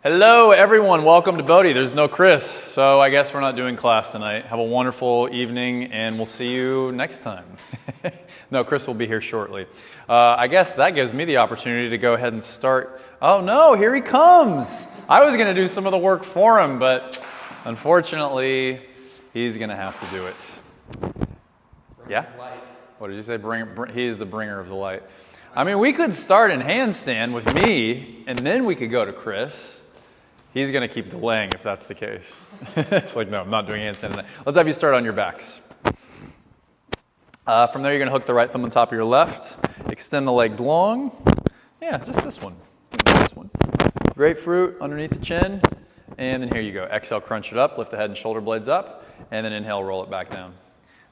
Hello everyone, welcome to BODHI. There's no Chris, so I guess we're not doing class tonight. Have a wonderful evening and we'll see you next time. No, Chris will be here shortly. I guess that gives me the opportunity to go ahead and start. Oh no, here he comes. I was going to do some of the work for him, but unfortunately he's going to have to do it. Yeah? What did you say? He's the bringer of the light. I mean, we could start in handstand with me, and then we could go to Chris. He's going to keep delaying if that's the case. It's like, no, I'm not doing handstand tonight. Let's have you start on your backs. From there, you're going to hook the right thumb on top of your left. Extend the legs long. Yeah, just this one. This one. Grapefruit underneath the chin. And then here you go. Exhale, crunch it up. Lift the head and shoulder blades up. And then inhale, roll it back down.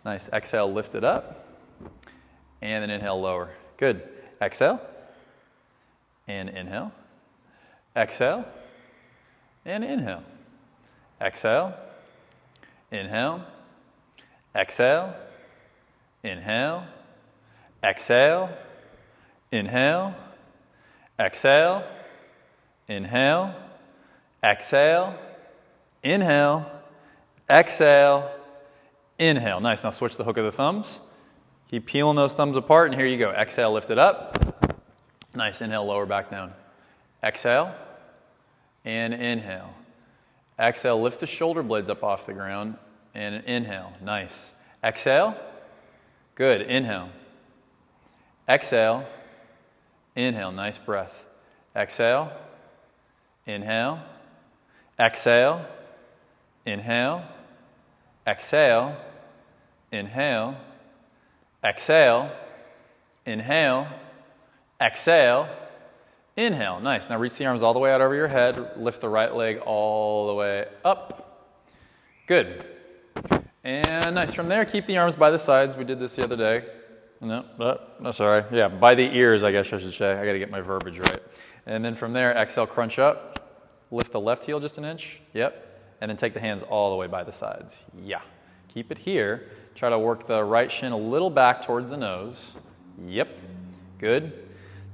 Nice. Exhale, lift it up. And then inhale, lower. Good. Exhale. And inhale. Exhale. And inhale. Exhale. Inhale. Exhale. Inhale. Exhale. Inhale. Exhale. Inhale. Exhale. Inhale. Exhale. Inhale. Nice. Now switch the hook of the thumbs. Keep peeling those thumbs apart, and here you go. Exhale, lift it up. Nice. Inhale, lower back down. Exhale. And inhale. Exhale, lift the shoulder blades up off the ground. And inhale. Nice. Exhale. Good. Inhale. Exhale. Inhale. Nice breath. Exhale. Inhale. Exhale. Inhale. Exhale. Inhale. Exhale. Inhale. Exhale. Inhale. Nice. Now reach the arms all the way out over your head. Lift the right leg all the way up. Good. And nice. From there, keep the arms by the sides. We did this the other day. No, sorry. Yeah, by the ears, I guess I should say. I got to get my verbiage right. And then from there, exhale, crunch up. Lift the left heel just an inch. Yep. And then take the hands all the way by the sides. Yeah. Keep it here. Try to work the right shin a little back towards the nose. Yep. Good.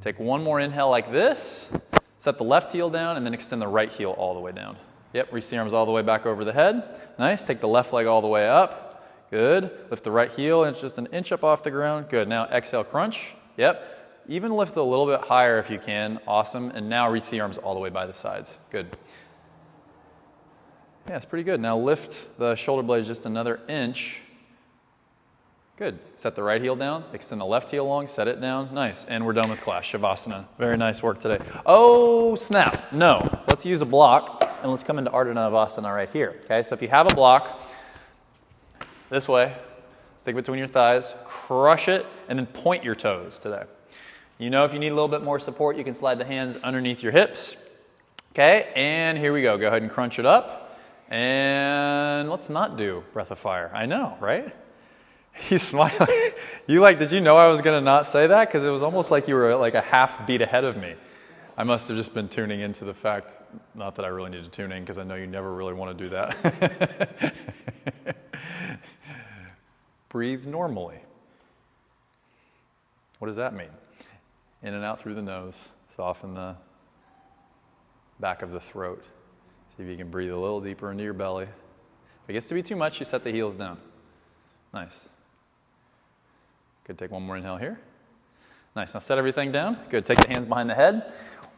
Take one more inhale like this. Set the left heel down and then extend the right heel all the way down. Yep. Reach the arms all the way back over the head. Nice. Take the left leg all the way up. Good. Lift the right heel and it's just an inch up off the ground. Good. Now exhale, crunch. Yep. Even lift a little bit higher if you can. Awesome. And now reach the arms all the way by the sides. Good. Yeah, it's pretty good. Now lift the shoulder blades just another inch. Good. Set the right heel down, extend the left heel long, set it down. Nice. And we're done with class. Shavasana. Very nice work today. Oh, snap. No. Let's use a block and let's come into Ardha Navasana right here. Okay, so if you have a block, this way, stick between your thighs, crush it, and then point your toes today. You know if you need a little bit more support, you can slide the hands underneath your hips. Okay, and here we go. Go ahead and crunch it up. And let's not do breath of fire. I know, right? He's smiling. Did you know I was going to not say that? Because it was almost like you were like a half beat ahead of me. I must have just been tuning into the fact, not that I really need to tune in because I know you never really want to do that. Breathe normally. What does that mean? In and out through the nose. Soften the back of the throat. See if you can breathe a little deeper into your belly. If it gets to be too much, you set the heels down. Nice. Good. Take one more inhale here. Nice. Now set everything down. Good. Take the hands behind the head.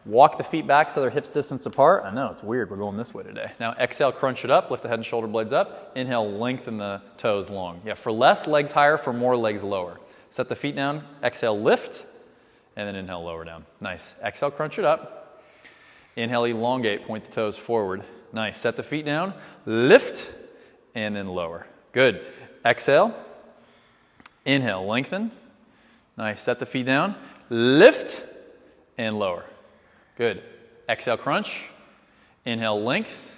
Walk the feet back so they're hips distance apart. I know, it's weird. We're going this way today. Now exhale, crunch it up. Lift the head and shoulder blades up. Inhale, lengthen the toes long. Yeah, for less, legs higher. For more, legs lower. Set the feet down. Exhale, lift. And then inhale, lower down. Nice. Exhale, crunch it up. Inhale, elongate. Point the toes forward. Nice. Set the feet down. Lift. And then lower. Good. Exhale. Inhale, lengthen. Nice. Set the feet down. Lift and lower. Good. Exhale, crunch. Inhale, length.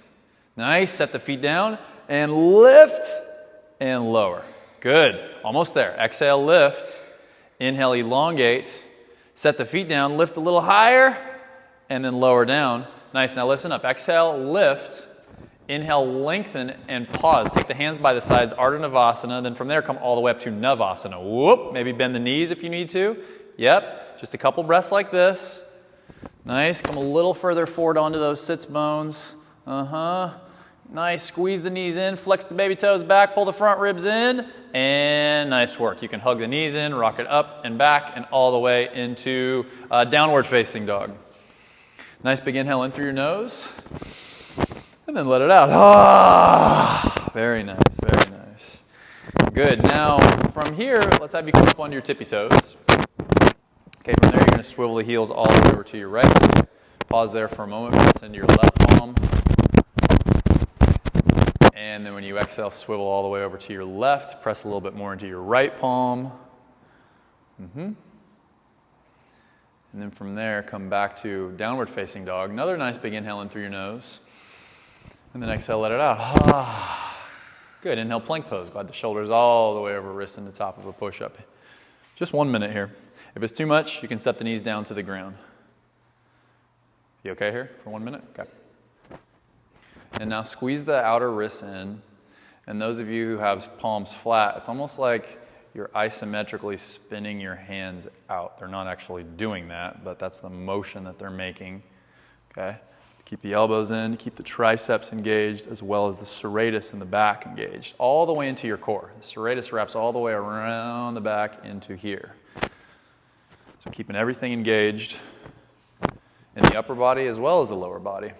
Nice. Set the feet down and lift and lower. Good. Almost there. Exhale, lift. Inhale, elongate. Set the feet down, lift a little higher, and then lower down. Nice. Now listen up. Exhale, lift. Inhale, lengthen, and pause. Take the hands by the sides, Ardha Navasana. Then from there, come all the way up to Navasana. Whoop. Maybe bend the knees if you need to. Yep. Just a couple breaths like this. Nice, come a little further forward onto those sits bones. Nice, squeeze the knees in, flex the baby toes back, pull the front ribs in, and nice work. You can hug the knees in, rock it up and back, and all the way into downward facing dog. Nice big inhale in through your nose, and then let it out. Ah, very nice, very nice. Good, now from here, let's have you come up onto your tippy toes. Okay, from there you're going to swivel the heels all the way over to your right. Pause there for a moment, press into your left palm. And then when you exhale, swivel all the way over to your left. Press a little bit more into your right palm. And then from there, come back to downward facing dog. Another nice big inhale in through your nose. And then exhale, let it out. Ah. Good, inhale, plank pose. Glide the shoulders all the way over wrist and the top of a push-up. Just 1 minute here. If it's too much, you can set the knees down to the ground. You okay here for 1 minute? Okay. And now squeeze the outer wrists in. And those of you who have palms flat, it's almost like you're isometrically spinning your hands out. They're not actually doing that, but that's the motion that they're making. Okay? Keep the elbows in, keep the triceps engaged, as well as the serratus in the back engaged, all the way into your core. The serratus wraps all the way around the back into here. So keeping everything engaged in the upper body as well as the lower body.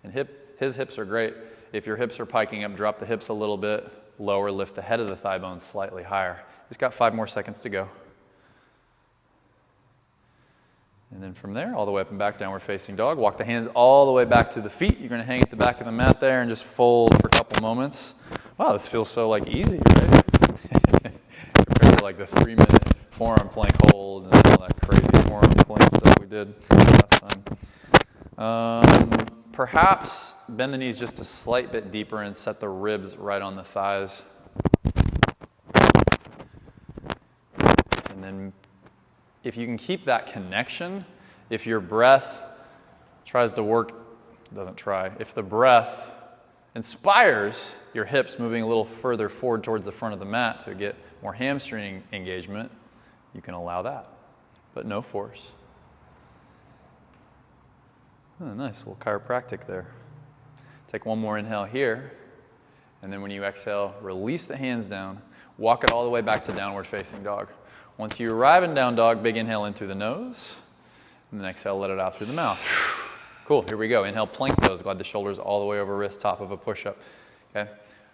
And his hips are great. If your hips are piking up, drop the hips a little bit lower, lift the head of the thigh bone slightly higher. He's got 5 more seconds to go. And then from there, all the way up and back, downward facing dog. Walk the hands all the way back to the feet. You're going to hang at the back of the mat there and just fold for a couple moments. Wow, this feels so like easy, right? Compared to like the 3-minute forearm plank hold and all that crazy forearm plank stuff we did last time. Perhaps bend the knees just a slight bit deeper and set the ribs right on the thighs. And then if you can keep that connection, if your breath tries to work, doesn't try, if the breath inspires your hips moving a little further forward towards the front of the mat to get more hamstring engagement, you can allow that, but no force. Oh, nice little chiropractic there. Take one more inhale here, and then when you exhale, release the hands down, walk it all the way back to downward facing dog. Once you arrive in down dog, big inhale in through the nose, and then exhale, let it out through the mouth. Cool, here we go. Inhale, plank pose. Glide the shoulders all the way over wrist, top of a push-up. Okay.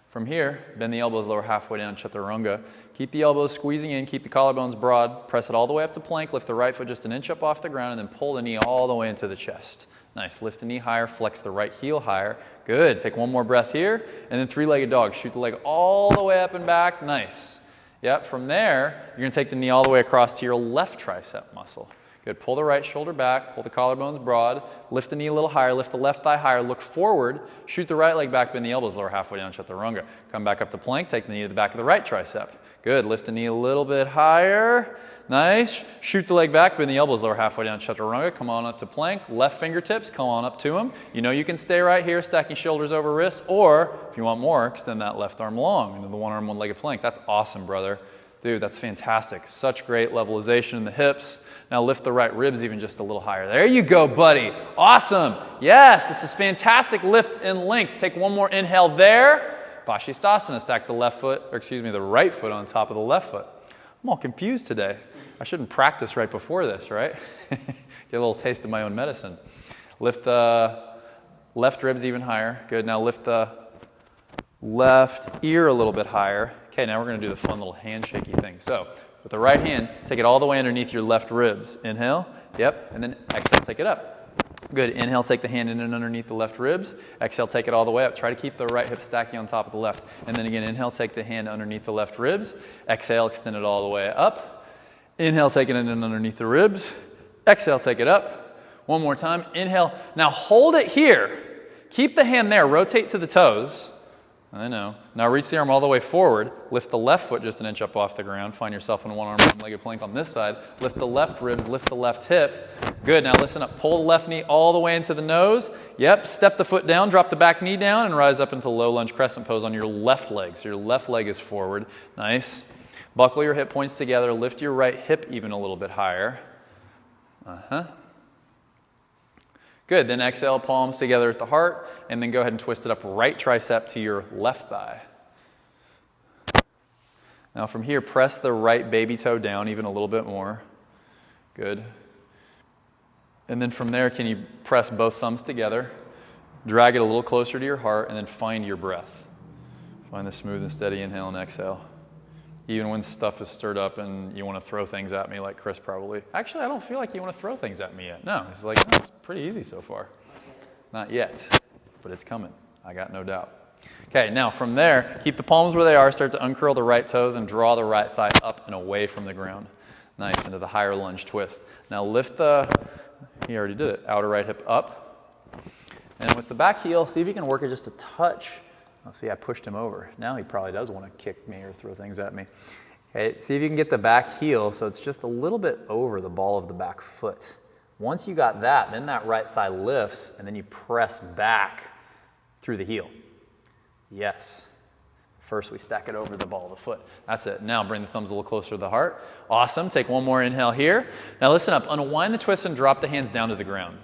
From here, bend the elbows lower halfway down, chaturanga. Keep the elbows squeezing in, keep the collarbones broad, press it all the way up to plank, lift the right foot just an inch up off the ground, and then pull the knee all the way into the chest. Nice, lift the knee higher, flex the right heel higher. Good, take one more breath here, and then 3-legged dog. Shoot the leg all the way up and back, nice. Yep, from there, you're gonna take the knee all the way across to your left tricep muscle. Good, pull the right shoulder back, pull the collarbones broad, lift the knee a little higher, lift the left thigh higher, look forward, shoot the right leg back, bend the elbows lower halfway down, chaturanga. Come back up to plank, take the knee to the back of the right tricep. Good, lift the knee a little bit higher, nice. Shoot the leg back, bend the elbows lower halfway down, chaturanga. Come on up to plank, left fingertips, come on up to them. You know you can stay right here, stacking shoulders over wrists, or if you want more, extend that left arm long into the one arm, one-legged plank. That's awesome, brother. Dude, that's fantastic. Such great levelization in the hips. Now lift the right ribs even just a little higher. There you go, buddy. Awesome. Yes, this is fantastic lift and length. Take one more inhale there. Vashisthasana. Stack the the right foot on top of the left foot. I'm all confused today. I shouldn't practice right before this, right? Get a little taste of my own medicine. Lift the left ribs even higher. Good. Now lift the left ear a little bit higher. Okay, now we're going to do the fun little handshaky thing. So, with the right hand, take it all the way underneath your left ribs. Inhale, yep, and then exhale, take it up. Good, inhale, take the hand in and underneath the left ribs. Exhale, take it all the way up. Try to keep the right hip stacking on top of the left. And then again, inhale, take the hand underneath the left ribs. Exhale, extend it all the way up. Inhale, take it in and underneath the ribs. Exhale, take it up. One more time, inhale. Now hold it here. Keep the hand there, rotate to the toes. I know. Now reach the arm all the way forward. Lift the left foot just an inch up off the ground. Find yourself in a one-arm, one-legged plank on this side. Lift the left ribs, lift the left hip. Good. Now listen up. Pull the left knee all the way into the nose. Yep. Step the foot down, drop the back knee down, and rise up into low lunge crescent pose on your left leg. So your left leg is forward. Nice. Buckle your hip points together. Lift your right hip even a little bit higher. Good, then exhale, palms together at the heart, and then go ahead and twist it up right tricep to your left thigh. Now from here, press the right baby toe down even a little bit more. Good. And then from there, can you press both thumbs together, drag it a little closer to your heart, and then find your breath. Find the smooth and steady inhale and exhale. Even when stuff is stirred up and you want to throw things at me like Chris probably. Actually, I don't feel like you want to throw things at me yet. No, it's like, no, it's pretty easy so far. Not yet, but it's coming. I got no doubt. Okay, now from there, keep the palms where they are. Start to uncurl the right toes and draw the right thigh up and away from the ground. Nice, into the higher lunge twist. Now lift he already did it, outer right hip up. And with the back heel, see if you can work it just a touch. Oh, see, I pushed him over. Now he probably does want to kick me or throw things at me. Okay, see if you can get the back heel so it's just a little bit over the ball of the back foot. Once you got that, then that right thigh lifts, and then you press back through the heel. Yes. First, we stack it over the ball of the foot. That's it. Now, bring the thumbs a little closer to the heart. Awesome. Take one more inhale here. Now, listen up. Unwind the twist and drop the hands down to the ground.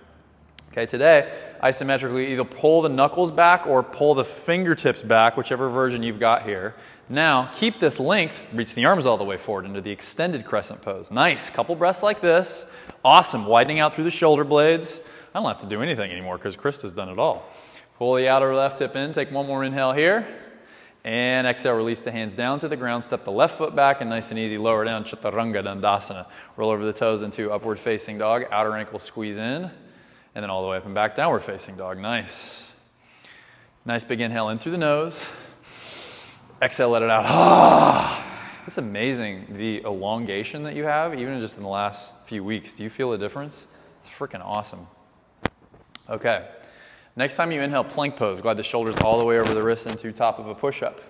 Okay, today, isometrically, either pull the knuckles back or pull the fingertips back, whichever version you've got here. Now, keep this length, reach the arms all the way forward into the extended crescent pose. Nice. Couple breaths like this. Awesome. Widening out through the shoulder blades. I don't have to do anything anymore because Krista's done it all. Pull the outer left hip in. Take one more inhale here. And exhale, release the hands down to the ground. Step the left foot back and nice and easy, lower down, Chaturanga Dandasana. Roll over the toes into upward facing dog. Outer ankle squeeze in. And then all the way up and back, downward facing dog. Nice. Nice big inhale in through the nose. Exhale, let it out. It's amazing the elongation that you have, even just in the last few weeks. Do you feel a difference? It's freaking awesome. Okay. Next time you inhale, plank pose. Glide the shoulders all the way over the wrists into top of a push-up.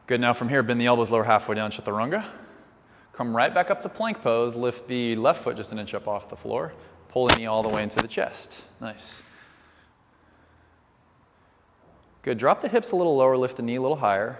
Good, now from here, bend the elbows lower halfway down, Chaturanga. Come right back up to plank pose. Lift the left foot just an inch up off the floor. Pull the knee all the way into the chest. Nice. Good, drop the hips a little lower, lift the knee a little higher.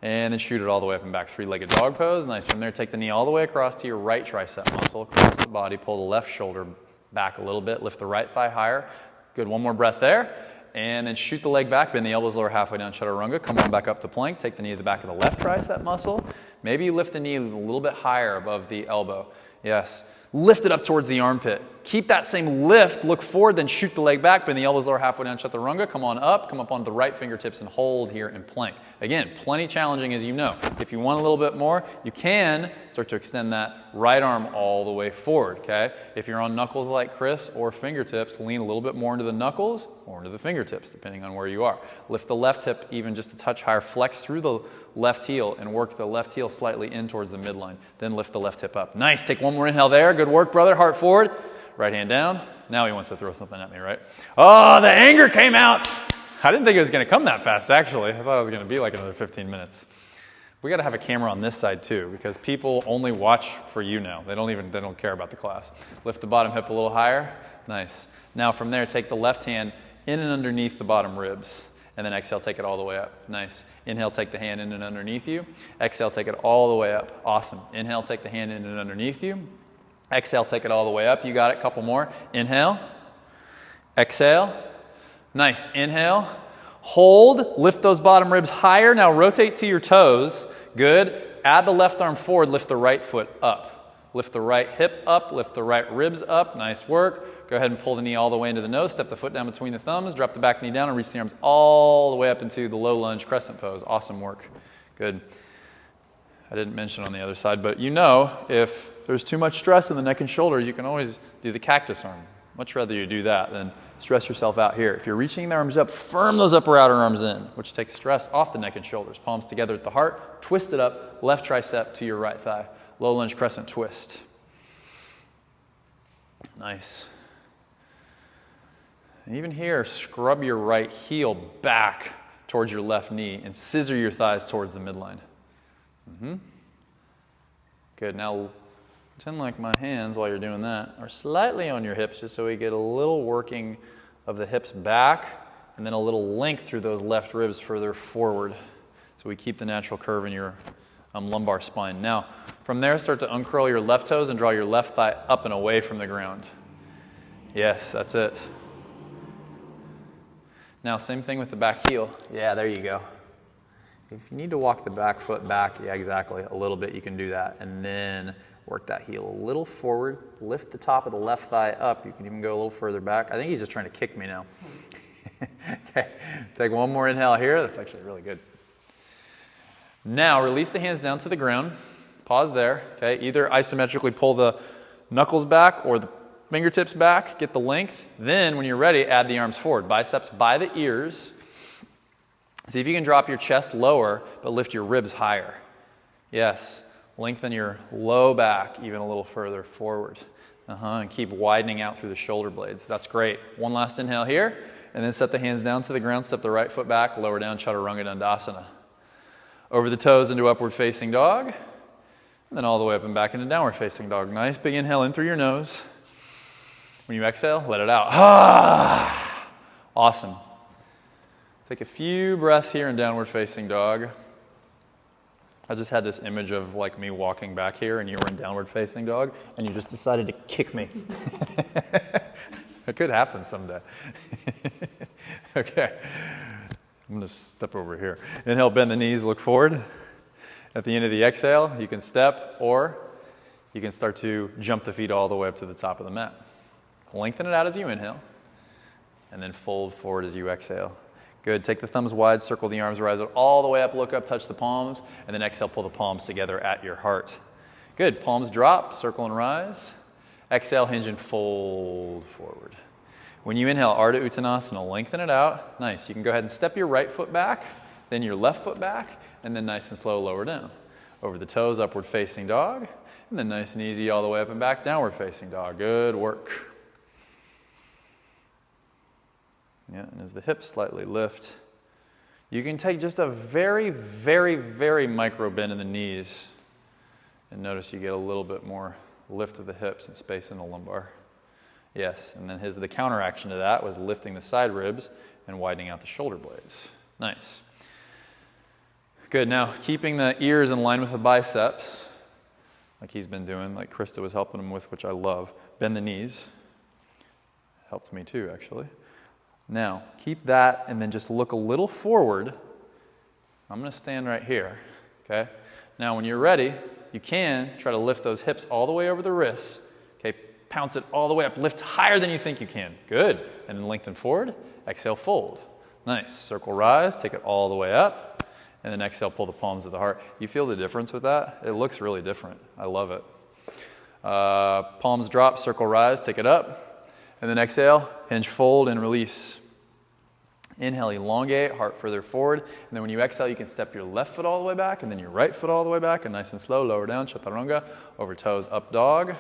And then shoot it all the way up and back. Three-legged dog pose. Nice. From there, take the knee all the way across to your right tricep muscle, across the body. Pull the left shoulder back a little bit. Lift the right thigh higher. Good, one more breath there. And then shoot the leg back, bend the elbows lower halfway down, Chaturanga. Come on back up to plank. Take the knee to the back of the left tricep muscle. Maybe you lift the knee a little bit higher above the elbow. Yes. Lift it up towards the armpit. Keep that same lift. Look forward, then shoot the leg back. Bend the elbows lower halfway down, Chaturanga. Come on up. Come up on the right fingertips and hold here in plank. Again, plenty challenging as you know. If you want a little bit more, you can start to extend that right arm all the way forward, okay? If you're on knuckles like Chris or fingertips, lean a little bit more into the knuckles or into the fingertips, depending on where you are. Lift the left hip even just a touch higher. Flex through the left heel and work the left heel slightly in towards the midline. Then lift the left hip up. Nice. Take one more inhale there. Good work, brother. Heart forward. Right hand down. Now he wants to throw something at me, right? Oh, the anger came out. I didn't think it was going to come that fast, actually. I thought it was going to be like another 15 minutes. We got to have a camera on this side, too, because people only watch for you now. They don't care about the class. Lift the bottom hip a little higher. Nice. Now from there, take the left hand in and underneath the bottom ribs. And then exhale, take it all the way up. Nice. Inhale, take the hand in and underneath you. Exhale, take it all the way up. Awesome. Inhale, take the hand in and underneath you. Exhale, take it all the way up. You got it. Couple more. Inhale. Exhale. Nice. Inhale. Hold. Lift those bottom ribs higher. Now rotate to your toes. Good. Add the left arm forward. Lift the right foot up. Lift the right hip up. Lift the right ribs up. Nice work. Go ahead and pull the knee all the way into the nose. Step the foot down between the thumbs. Drop the back knee down and reach the arms all the way up into the low lunge crescent pose. Awesome work. Good. I didn't mention on the other side, but you know if there's too much stress in the neck and shoulders, you can always do the cactus arm. Much rather you do that than stress yourself out here. If you're reaching the arms up, firm those upper outer arms in, which takes stress off the neck and shoulders. Palms together at the heart. Twist it up. Left tricep to your right thigh. Low lunge crescent twist. Nice. And even here, scrub your right heel back towards your left knee and scissor your thighs towards the midline. Good. Now, pretend like my hands, while you're doing that, are slightly on your hips just so we get a little working of the hips back and then a little length through those left ribs further forward. So we keep the natural curve in your lumbar spine. Now, from there, start to uncurl your left toes and draw your left thigh up and away from the ground. Yes, that's it. Now, same thing with the back heel. Yeah, there you go. If you need to walk the back foot back, yeah, exactly, a little bit, you can do that. And then work that heel a little forward, lift the top of the left thigh up. You can even go a little further back. I think he's just trying to kick me now. Okay, take one more inhale here. That's actually really good. Now, release the hands down to the ground. Pause there, okay? Either isometrically pull the knuckles back or the fingertips back, get the length. Then, when you're ready, add the arms forward. Biceps by the ears. See if you can drop your chest lower, but lift your ribs higher. Yes, lengthen your low back even a little further forward. And keep widening out through the shoulder blades. That's great. One last inhale here, and then set the hands down to the ground, step the right foot back, lower down, Chaturanga Dandasana. Over the toes into upward facing dog, and then all the way up and back into downward facing dog. Nice big inhale in through your nose. When you exhale, let it out. Ah! Awesome. Take a few breaths here in downward facing dog. I just had this image of like me walking back here and you were in downward facing dog and you just decided to kick me. It could happen someday. Okay. I'm going to step over here. Inhale, bend the knees, look forward. At the end of the exhale, you can step or you can start to jump the feet all the way up to the top of the mat. Lengthen it out as you inhale and then fold forward as you exhale. Good. Take the thumbs wide, circle the arms, rise all the way up, look up, touch the palms, and then exhale, pull the palms together at your heart. Good. Palms drop, circle and rise. Exhale, hinge and fold forward. When you inhale, Ardha Uttanasana, lengthen it out. Nice. You can go ahead and step your right foot back, then your left foot back, and then nice and slow, lower down. Over the toes, upward facing dog, and then nice and easy all the way up and back, downward facing dog. Good work. Yeah, and as the hips slightly lift, you can take just a very, very, very micro bend in the knees. And notice you get a little bit more lift of the hips and space in the lumbar. Yes, and then the counteraction to that was lifting the side ribs and widening out the shoulder blades. Nice. Good, now keeping the ears in line with the biceps, like he's been doing, like Krista was helping him with, which I love. Bend the knees. Helped me too, actually. Now, keep that and then just look a little forward. I'm going to stand right here, okay? Now, when you're ready, you can try to lift those hips all the way over the wrists, okay? Pounce it all the way up. Lift higher than you think you can. Good. And then lengthen forward. Exhale, fold. Nice. Circle rise. Take it all the way up. And then exhale, pull the palms to the heart. You feel the difference with that? It looks really different. I love it. Palms drop, circle rise, take it up. And then exhale, hinge, fold, and release. Inhale, elongate, heart further forward. And then when you exhale, you can step your left foot all the way back and then your right foot all the way back. And nice and slow, lower down, Chaturanga, over toes, up dog.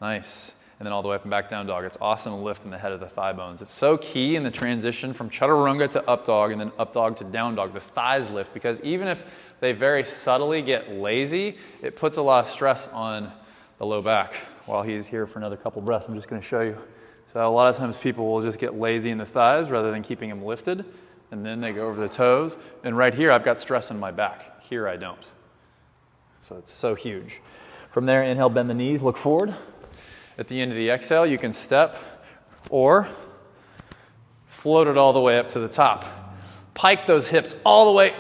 Nice. And then all the way up and back down dog. It's awesome to lift in the head of the thigh bones. It's so key in the transition from Chaturanga to up dog and then up dog to down dog. The thighs lift because even if they very subtly get lazy, it puts a lot of stress on the low back. While he's here for another couple breaths, I'm just going to show you. So a lot of times people will just get lazy in the thighs rather than keeping them lifted, and then they go over the toes. And right here, I've got stress in my back. Here, I don't. So it's so huge. From there, inhale, bend the knees, look forward. At the end of the exhale, you can step or float it all the way up to the top. Pike those hips all the way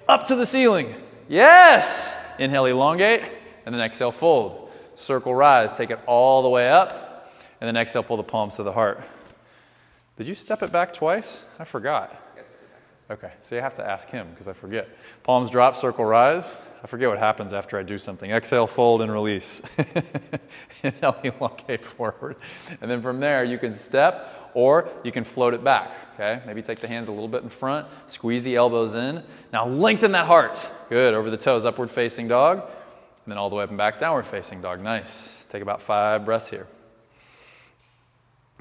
up to the ceiling. Yes! Inhale, elongate, and then exhale, fold. Circle rise, take it all the way up. And then exhale, pull the palms to the heart. Did you step it back twice? I forgot. Yes. Okay, so you have to ask him because I forget. Palms drop, circle rise. I forget what happens after I do something. Exhale, fold, and release. Inhale, elongate forward. And then from there, you can step or you can float it back. Okay, maybe take the hands a little bit in front, squeeze the elbows in. Now lengthen that heart. Good, over the toes, upward facing dog. And then all the way up and back, downward facing dog. Nice. Take about 5 breaths here.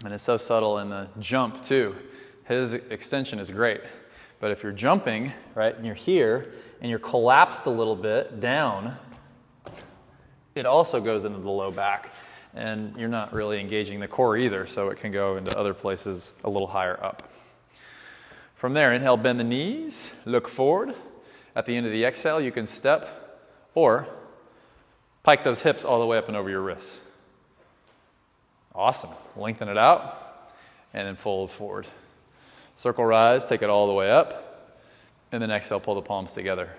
And it's so subtle in the jump too. His extension is great. But if you're jumping, right, and you're here, and you're collapsed a little bit down, it also goes into the low back. And you're not really engaging the core either, so it can go into other places a little higher up. From there, inhale, bend the knees, look forward. At the end of the exhale, you can step or pike those hips all the way up and over your wrists. Awesome. Lengthen it out and then fold forward. Circle rise, take it all the way up, and then exhale, pull the palms together.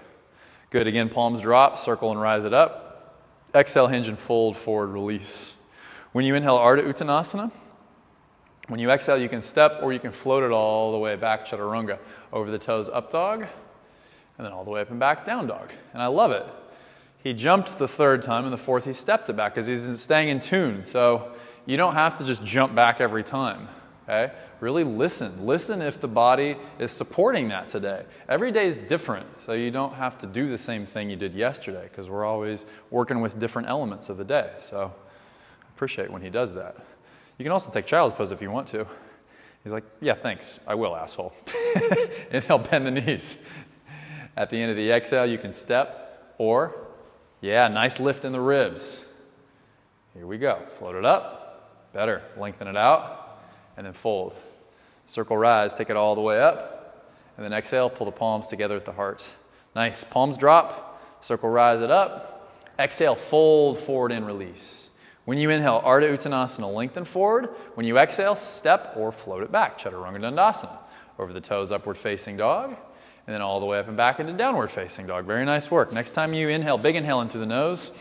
Good. Again, palms drop, circle and rise it up. Exhale, hinge and fold forward, release. When you inhale, Ardha Uttanasana. When you exhale, you can step or you can float it all the way back, Chaturanga. Over the toes, up dog, and then all the way up and back, down dog. And I love it. He jumped the third time, and the fourth he stepped it back because he's staying in tune. So you don't have to just jump back every time. Okay? Really listen. Listen if the body is supporting that today. Every day is different, so you don't have to do the same thing you did yesterday because we're always working with different elements of the day. So I appreciate when he does that. You can also take child's pose if you want to. He's like, yeah, thanks. I will, asshole. Inhale, bend the knees. At the end of the exhale, you can step or, yeah, nice lift in the ribs. Here we go. Float it up. Better. Lengthen it out. And then fold. Circle rise, take it all the way up. And then exhale, pull the palms together at the heart. Nice. Palms drop. Circle rise it up. Exhale, fold forward and release. When you inhale, Ardha Uttanasana, lengthen forward. When you exhale, step or float it back, Chaturanga Dandasana. Over the toes, upward facing dog. And then all the way up and back into downward facing dog. Very nice work. Next time you inhale, big inhale in through the nose.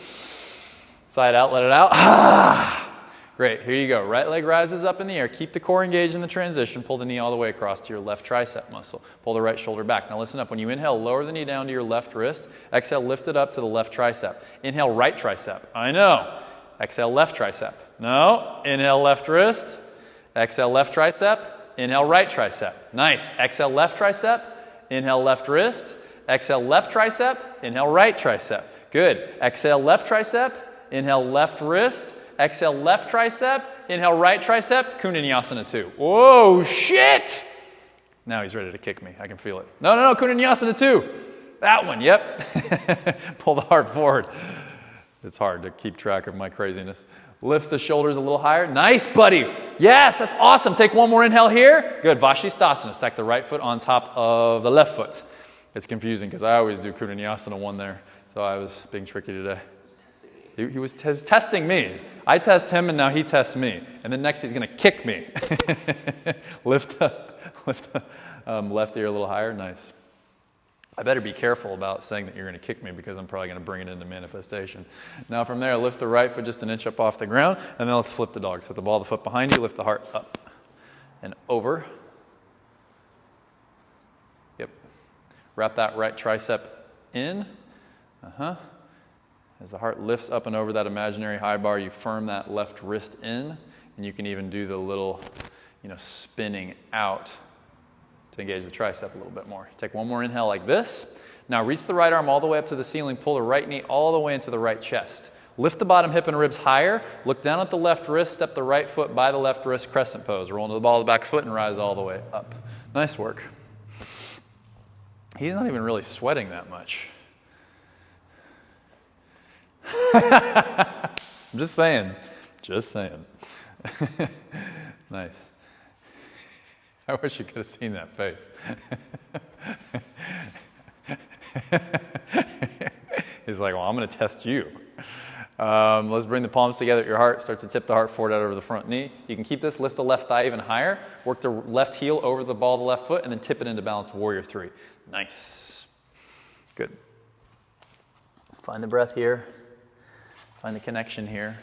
Side out, let it out. Great, here you go. Right leg rises up in the air. Keep the core engaged in the transition. Pull the knee all the way across to your left tricep muscle. Pull the right shoulder back. Now listen up. When you inhale, lower the knee down to your left wrist. Exhale, lift it up to the left tricep. Inhale, right tricep. I know. Exhale, left tricep. No. Inhale, left wrist. Exhale, left tricep. Inhale, right tricep. Nice. Exhale, left tricep. Inhale, left wrist. Exhale, left tricep. Inhale, right tricep. Good. Exhale, left tricep. Inhale, left wrist. Exhale, left tricep. Inhale, right tricep. Kundalini 2. Whoa, shit! Now he's ready to kick me. I can feel it. No, Kundalini 2. That one, yep. Pull the heart forward. It's hard to keep track of my craziness. Lift the shoulders a little higher. Nice, buddy. Yes, that's awesome. Take one more inhale here. Good. Vashisthasana. Stack the right foot on top of the left foot. It's confusing because I always do Kundalini 1 there. So I was being tricky today. He was testing me. I test him, and now he tests me. And then next he's going to kick me. Lift the left ear a little higher. Nice. I better be careful about saying that you're going to kick me because I'm probably going to bring it into manifestation. Now from there, lift the right foot just an inch up off the ground, and then let's flip the dog. Set the ball of the foot behind you, lift the heart up and over. Yep. Wrap that right tricep in. As the heart lifts up and over that imaginary high bar, you firm that left wrist in, and you can even do the little, spinning out to engage the tricep a little bit more. Take one more inhale like this. Now reach the right arm all the way up to the ceiling, pull the right knee all the way into the right chest. Lift the bottom hip and ribs higher, look down at the left wrist, step the right foot by the left wrist, crescent pose. Roll into the ball of the back foot and rise all the way up. Nice work. He's not even really sweating that much. I'm just saying. Nice. I wish you could have seen that face. He's like, well, I'm going to test you. Let's bring the palms together at your heart. Start to tip the heart forward out over the front knee. You can keep this. Lift the left thigh even higher. Work the left heel over the ball of the left foot, and then tip it into balance warrior 3. Nice. Good. Find the breath here. Find the connection here.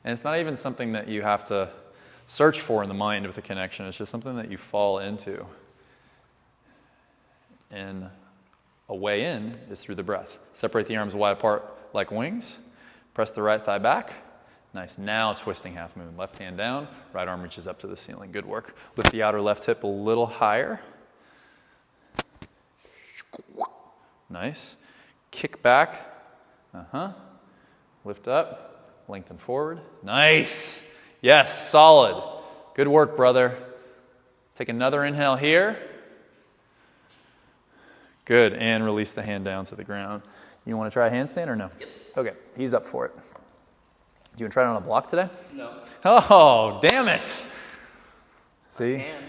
And it's not even something that you have to search for in the mind with the connection. It's just something that you fall into. And a way in is through the breath. Separate the arms wide apart like wings. Press the right thigh back. Nice. Now twisting half moon. Left hand down. Right arm reaches up to the ceiling. Good work. Lift the outer left hip a little higher. Nice. Kick back. Lift up. Lengthen forward. Nice. Yes, solid. Good work, brother. Take another inhale here. Good. And release the hand down to the ground. You want to try a handstand or no? Yep. Okay, he's up for it. Do you want to try it on a block today? No. Oh, damn it. See? I can.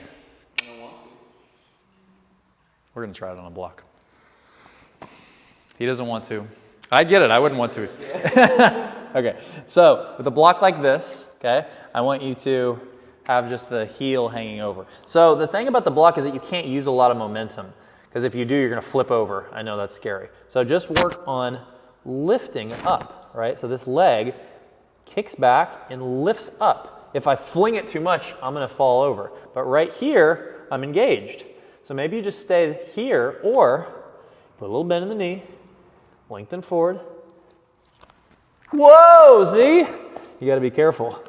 I don't want to. We're going to try it on a block. He doesn't want to. I get it. I wouldn't want to. Okay, so with a block like this, okay, I want you to have just the heel hanging over. So the thing about the block is that you can't use a lot of momentum, because if you do, you're going to flip over. I know that's scary. So just work on lifting up, right? So this leg kicks back and lifts up. If I fling it too much, I'm going to fall over. But right here, I'm engaged. So maybe you just stay here, or put a little bend in the knee, lengthen forward. Whoa, see? You got to be careful.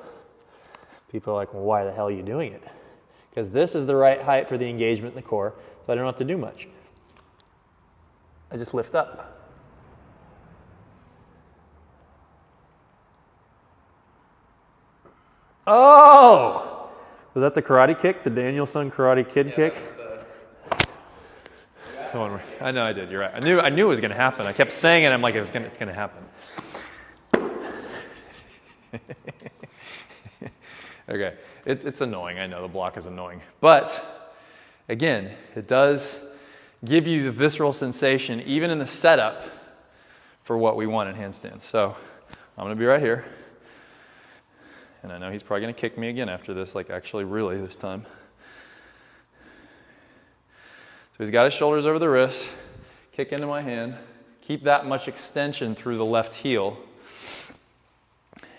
People are like, well, why the hell are you doing it? Because this is the right height for the engagement in the core, so I don't have to do much. I just lift up. Oh! Was that the karate kick, the Daniel-san Karate Kid kick? I know I did, you're right. I knew it was going to happen. I kept saying it, I'm like, it's going to happen. Okay, it's annoying. I know the block is annoying. But, again, it does give you the visceral sensation, even in the setup, for what we want in handstands. So, I'm going to be right here. And I know he's probably going to kick me again after this, like actually really this time. So he's got his shoulders over the wrist, kick into my hand, keep that much extension through the left heel.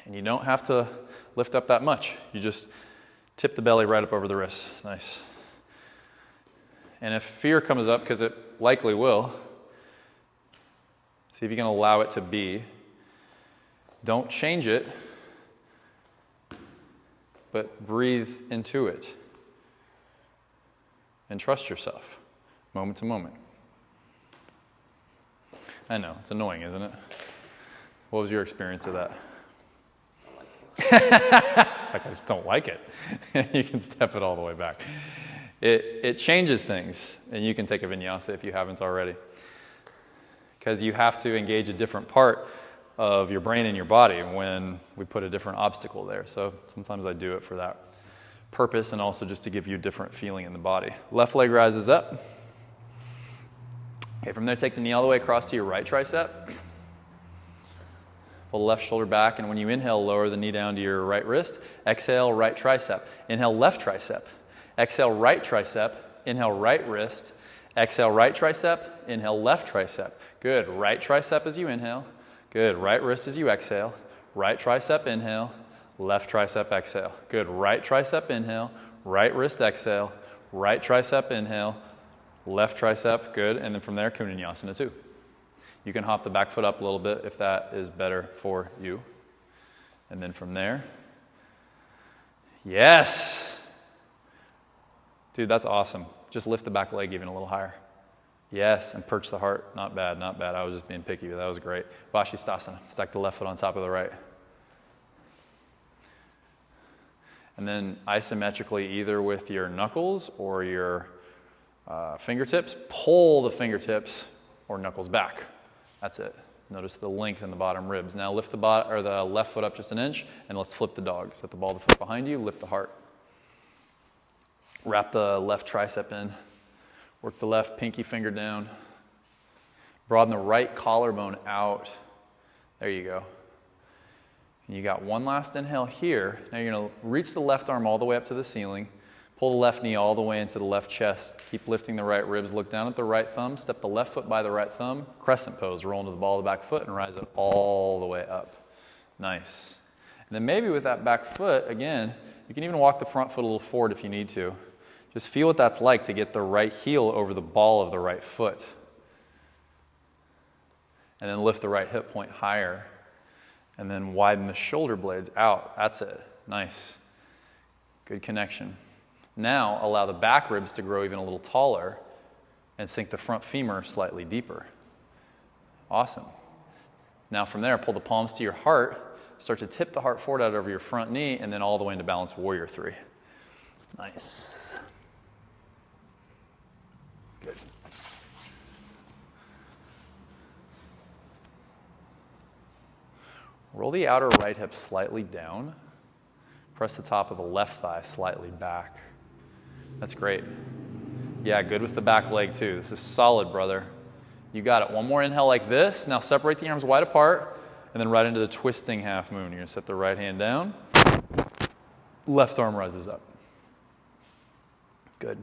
And you don't have to lift up that much. You just tip the belly right up over the wrist. Nice. And if fear comes up, because it likely will, see if you can allow it to be. Don't change it, but breathe into it. And trust yourself, moment to moment. I know, it's annoying, isn't it? What was your experience of that? It's like, I just don't like it. You can step it all the way back. It changes things, and you can take a vinyasa if you haven't already. Because you have to engage a different part of your brain and your body when we put a different obstacle there. So sometimes I do it for that purpose, and also just to give you a different feeling in the body. Left leg rises up. Okay, from there, take the knee all the way across to your right tricep. Pull the left shoulder back, and when you inhale, lower the knee down to your right wrist. Exhale, right tricep. Inhale, left tricep. Exhale, right tricep. Inhale, right wrist. Exhale, right tricep. Inhale, left tricep. Good. Right tricep as you inhale. Good. Right wrist as you exhale. Right tricep, inhale. Left tricep, exhale. Good. Right tricep, inhale. Right wrist, exhale. Right tricep, inhale. Left tricep, good. And then from there, Kundinyasana 2. You can hop the back foot up a little bit if that is better for you. And then from there, yes! Dude, that's awesome. Just lift the back leg even a little higher. Yes, and perch the heart. Not bad, not bad. I was just being picky, but that was great. Vashisthasana. Stack the left foot on top of the right. And then isometrically, either with your knuckles or your fingertips, pull the fingertips or knuckles back. That's it. Notice the length in the bottom ribs. Now lift the left foot up just an inch, and let's flip the dog. Set the ball of the foot behind you, lift the heart. Wrap the left tricep in. Work the left pinky finger down. Broaden the right collarbone out. There you go. And you got one last inhale here. Now you're going to reach the left arm all the way up to the ceiling. Pull the left knee all the way into the left chest. Keep lifting the right ribs. Look down at the right thumb. Step the left foot by the right thumb. Crescent pose. Roll into the ball of the back foot and rise it all the way up. Nice. And then maybe with that back foot, again, you can even walk the front foot a little forward if you need to. Just feel what that's like to get the right heel over the ball of the right foot. And then lift the right hip point higher. And then widen the shoulder blades out. That's it. Nice. Good connection. Now, allow the back ribs to grow even a little taller and sink the front femur slightly deeper. Awesome. Now from there, pull the palms to your heart. Start to tip the heart forward out over your front knee and then all the way into Balanced Warrior 3. Nice. Good. Roll the outer right hip slightly down. Press the top of the left thigh slightly back. That's great. Yeah, good with the back leg too. This is solid, brother. You got it. One more inhale like this. Now separate the arms wide apart and then right into the twisting half moon. You're gonna set the right hand down, left arm rises up. Good.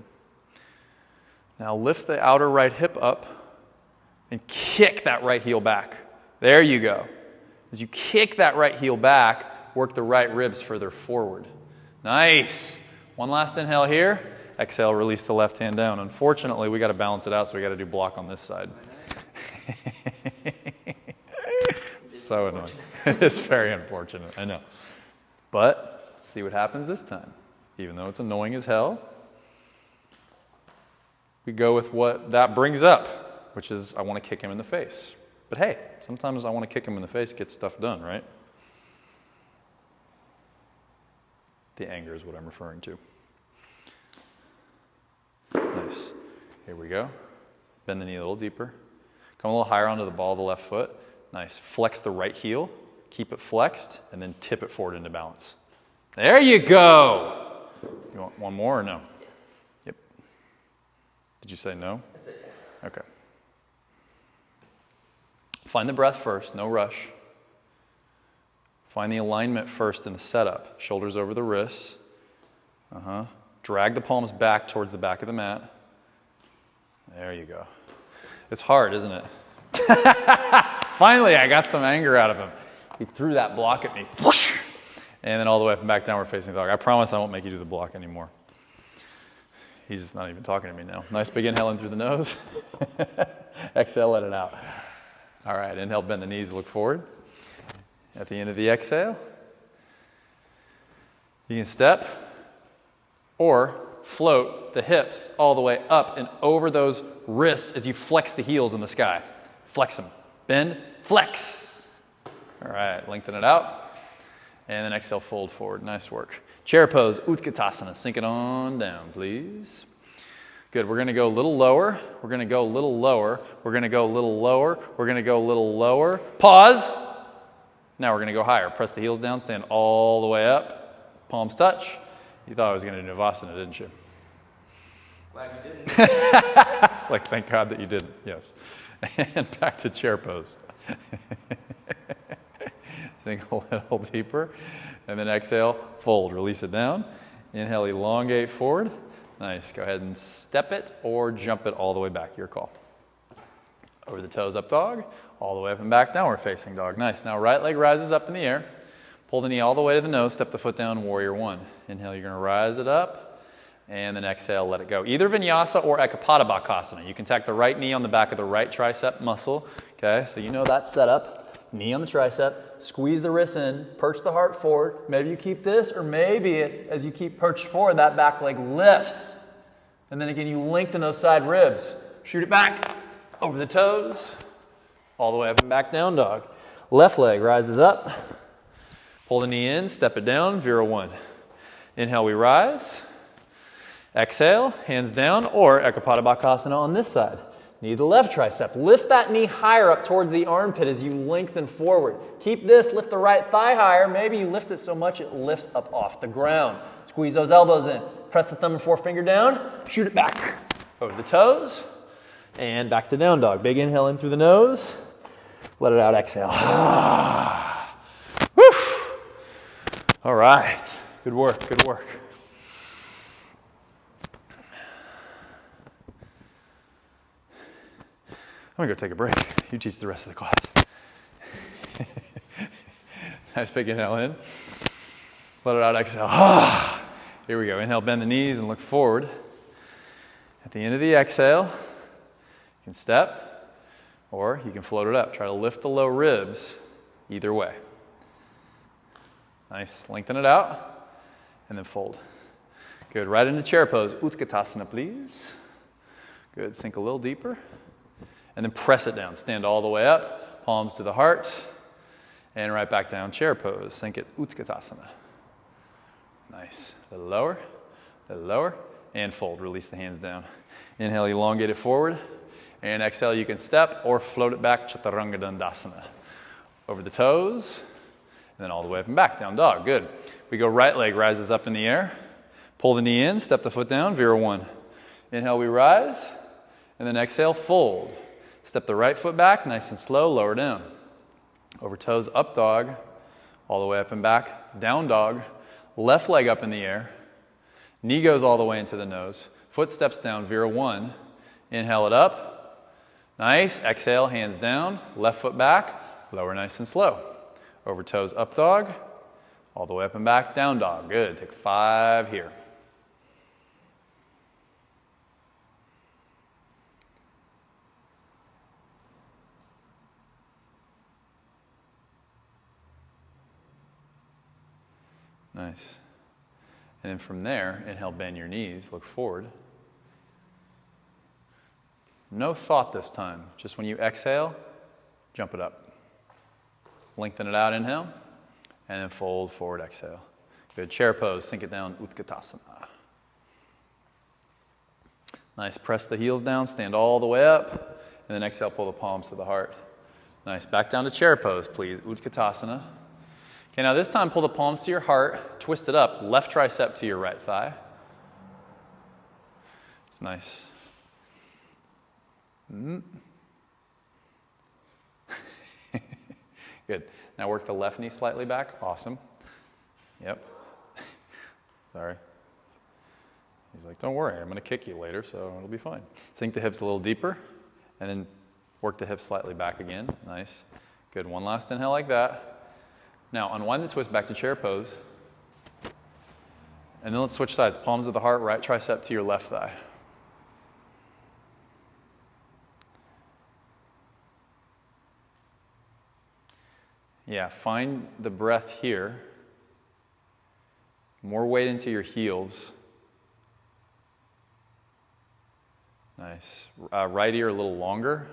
Now lift the outer right hip up and kick that right heel back. There you go. As you kick that right heel back, work the right ribs further forward. Nice. One last inhale here. Exhale, release the left hand down. Unfortunately, we got to balance it out, so we got to do block on this side. So annoying. It's very unfortunate, I know. But let's see what happens this time. Even though it's annoying as hell, we go with what that brings up, which is I want to kick him in the face. But hey, sometimes I want to kick him in the face, get stuff done, right? The anger is what I'm referring to. Nice. Here we go. Bend the knee a little deeper. Come a little higher onto the ball of the left foot. Nice. Flex the right heel. Keep it flexed, and then tip it forward into balance. There you go. You want one more or no? Yep. Did you say no? I said yeah. Okay. Find the breath first, no rush. Find the alignment first in the setup. Shoulders over the wrists. Drag the palms back towards the back of the mat. There you go. It's hard, isn't it? Finally, I got some anger out of him. He threw that block at me. Whoosh! And then all the way up and back, downward facing dog. I promise I won't make you do the block anymore. He's just not even talking to me now. Nice big inhale in through the nose. Exhale, let it out. All right, inhale, bend the knees, look forward. At the end of the exhale, you can step or float the hips all the way up and over those wrists as you flex the heels in the sky. Flex them. Bend, flex. All right, lengthen it out. And then exhale, fold forward. Nice work. Chair pose, Utkatasana. Sink it on down, please. Good. We're going to go a little lower. We're going to go a little lower. We're going to go a little lower. We're going to go a little lower. Pause. Now we're going to go higher. Press the heels down. Stand all the way up. Palms touch. You thought I was going to do Navasana, didn't you? Glad you didn't. It's like, thank God that you didn't. Yes. And back to chair pose. Sink a little deeper. And then exhale, fold. Release it down. Inhale, elongate forward. Nice. Go ahead and step it or jump it all the way back. Your call. Over the toes, up dog. All the way up and back, downward facing dog. Nice. Now right leg rises up in the air. Pull the knee all the way to the nose. Step the foot down, warrior one. Inhale, you're going to rise it up. And then exhale, let it go. Either vinyasa or ekapadabhakasana. You can tack the right knee on the back of the right tricep muscle. Okay, so you know that setup. Knee on the tricep. Squeeze the wrists in. Perch the heart forward. Maybe you keep this, or maybe as you keep perched forward, that back leg lifts. And then again, you lengthen those side ribs. Shoot it back. Over the toes. All the way up and back, down dog. Left leg rises up. Pull the knee in. Step it down. Vira one. Inhale, we rise. Exhale, hands down, or Ekapadabhakasana on this side. Knee to the left tricep. Lift that knee higher up towards the armpit as you lengthen forward. Keep this, lift the right thigh higher. Maybe you lift it so much it lifts up off the ground. Squeeze those elbows in. Press the thumb and forefinger down. Shoot it back. Over the toes. And back to down dog. Big inhale in through the nose. Let it out, exhale. Woo! All right. Good work, good work. I'm going to go take a break. You teach the rest of the class. Nice big inhale in. Let it out, exhale. Here we go. Inhale, bend the knees and look forward. At the end of the exhale, you can step or you can float it up. Try to lift the low ribs either way. Nice. Lengthen it out and then fold. Good. Right into chair pose. Utkatasana, please. Good. Sink a little deeper. And then press it down. Stand all the way up, palms to the heart, and right back down, chair pose. Sink it, Utkatasana. Nice. A little lower, and fold. Release the hands down. Inhale, elongate it forward, and exhale, you can step or float it back, Chaturanga Dandasana. Over the toes, and then all the way up and back, down dog. Good. We go right leg rises up in the air. Pull the knee in, step the foot down, Vira one. Inhale, we rise, and then exhale, fold. Step the right foot back, nice and slow, lower down. Over toes, up dog, all the way up and back, down dog, left leg up in the air, knee goes all the way into the nose, foot steps down, Vera 1, inhale it up, nice, exhale, hands down, left foot back, lower nice and slow. Over toes, up dog, all the way up and back, down dog, good, take 5 here. Nice. And then from there, inhale, bend your knees, look forward. No thought this time. Just when you exhale, jump it up. Lengthen it out, inhale, and then fold forward, exhale. Good. Chair pose, sink it down, Utkatasana. Nice. Press the heels down, stand all the way up, and then exhale, pull the palms to the heart. Nice. Back down to chair pose, please. Utkatasana. Okay, now this time pull the palms to your heart, twist it up, left tricep to your right thigh. It's nice. Good. Now work the left knee slightly back. Awesome. Yep. Sorry. He's like, don't worry, I'm going to kick you later, so it'll be fine. Sink the hips a little deeper, and then work the hips slightly back again. Nice. Good. One last inhale like that. Now, unwind the twist back to chair pose. And then let's switch sides. Palms of the heart, right tricep to your left thigh. Yeah, find the breath here. More weight into your heels. Nice. Right ear a little longer.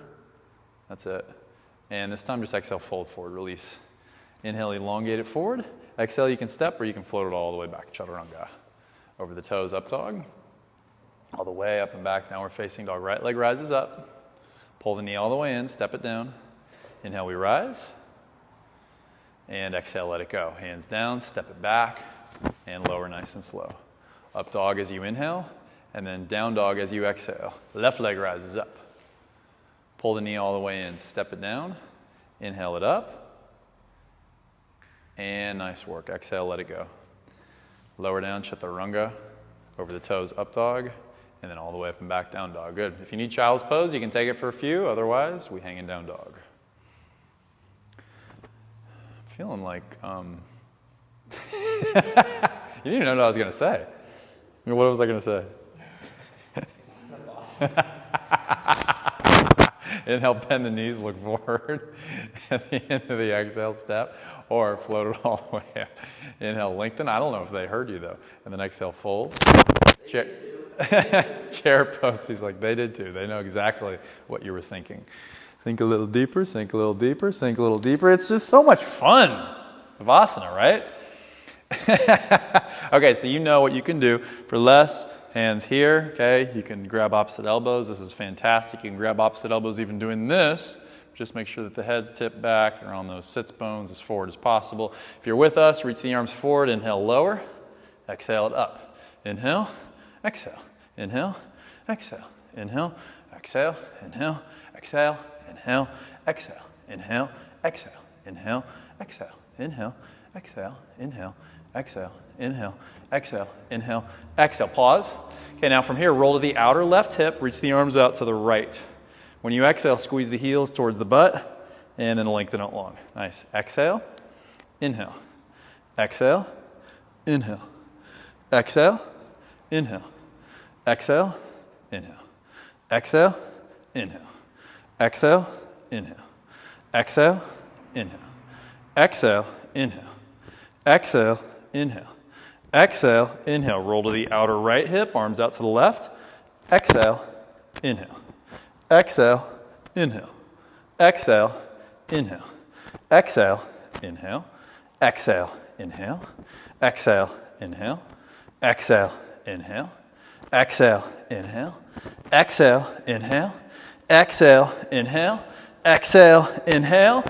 That's it. And this time just exhale, fold forward, release. Inhale, elongate it forward. Exhale, you can step or you can float it all the way back, chaturanga. Over the toes, up dog. All the way up and back, downward facing dog. Right leg rises up. Pull the knee all the way in, step it down. Inhale, we rise. And exhale, let it go. Hands down, step it back, and lower nice and slow. Up dog as you inhale, and then down dog as you exhale. Left leg rises up. Pull the knee all the way in, step it down. Inhale it up. And nice work. Exhale, let it go. Lower down, chaturanga. Over the toes, up dog. And then all the way up and back, down dog. Good. If you need child's pose, you can take it for a few. Otherwise, we hang in down dog. Feeling like, you didn't even know what I was going to say. What was I going to say? Inhale, bend the knees, look forward at the end of the exhale step, or float it all the way up. Inhale, lengthen. I don't know if they heard you though. And then exhale, fold. Chair pose. He's like, they did too. They know exactly what you were thinking. Think a little deeper, sink a little deeper, sink a little deeper. It's just so much fun. Savasana, right? Okay, so you know what you can do for less. Hands here, okay? You can grab opposite elbows. This is fantastic. You can grab opposite elbows even doing this. Just make sure that the head's tipped back. You're on those sits bones as forward as possible. If you're with us, reach the arms forward. Inhale, lower. Exhale it up. Inhale, exhale. Inhale, exhale. Inhale, exhale. Inhale, exhale. Inhale, exhale. Inhale, exhale. Inhale, exhale. Inhale, exhale. Inhale, exhale. Inhale, exhale. Inhale, exhale. Pause. Okay, now from here, roll to the outer left hip. Reach the arms out to the right. When you exhale, squeeze the heels towards the butt, and then lengthen it long. Nice. Exhale. Inhale. Exhale. Inhale. Exhale. Inhale. Exhale. Inhale. Exhale. Inhale. Exhale. Inhale. Exhale. Inhale. Exhale. Inhale. Exhale. Inhale. Exhale. Inhale. Roll to the outer right hip, arms out to the left. Exhale. Inhale. Exhale. Inhale. Exhale. Inhale. Exhale. Inhale. Exhale. Inhale. Exhale. Inhale. Exhale. Inhale. Exhale. Inhale. Exhale. Inhale. Exhale. Inhale. Exhale. Inhale.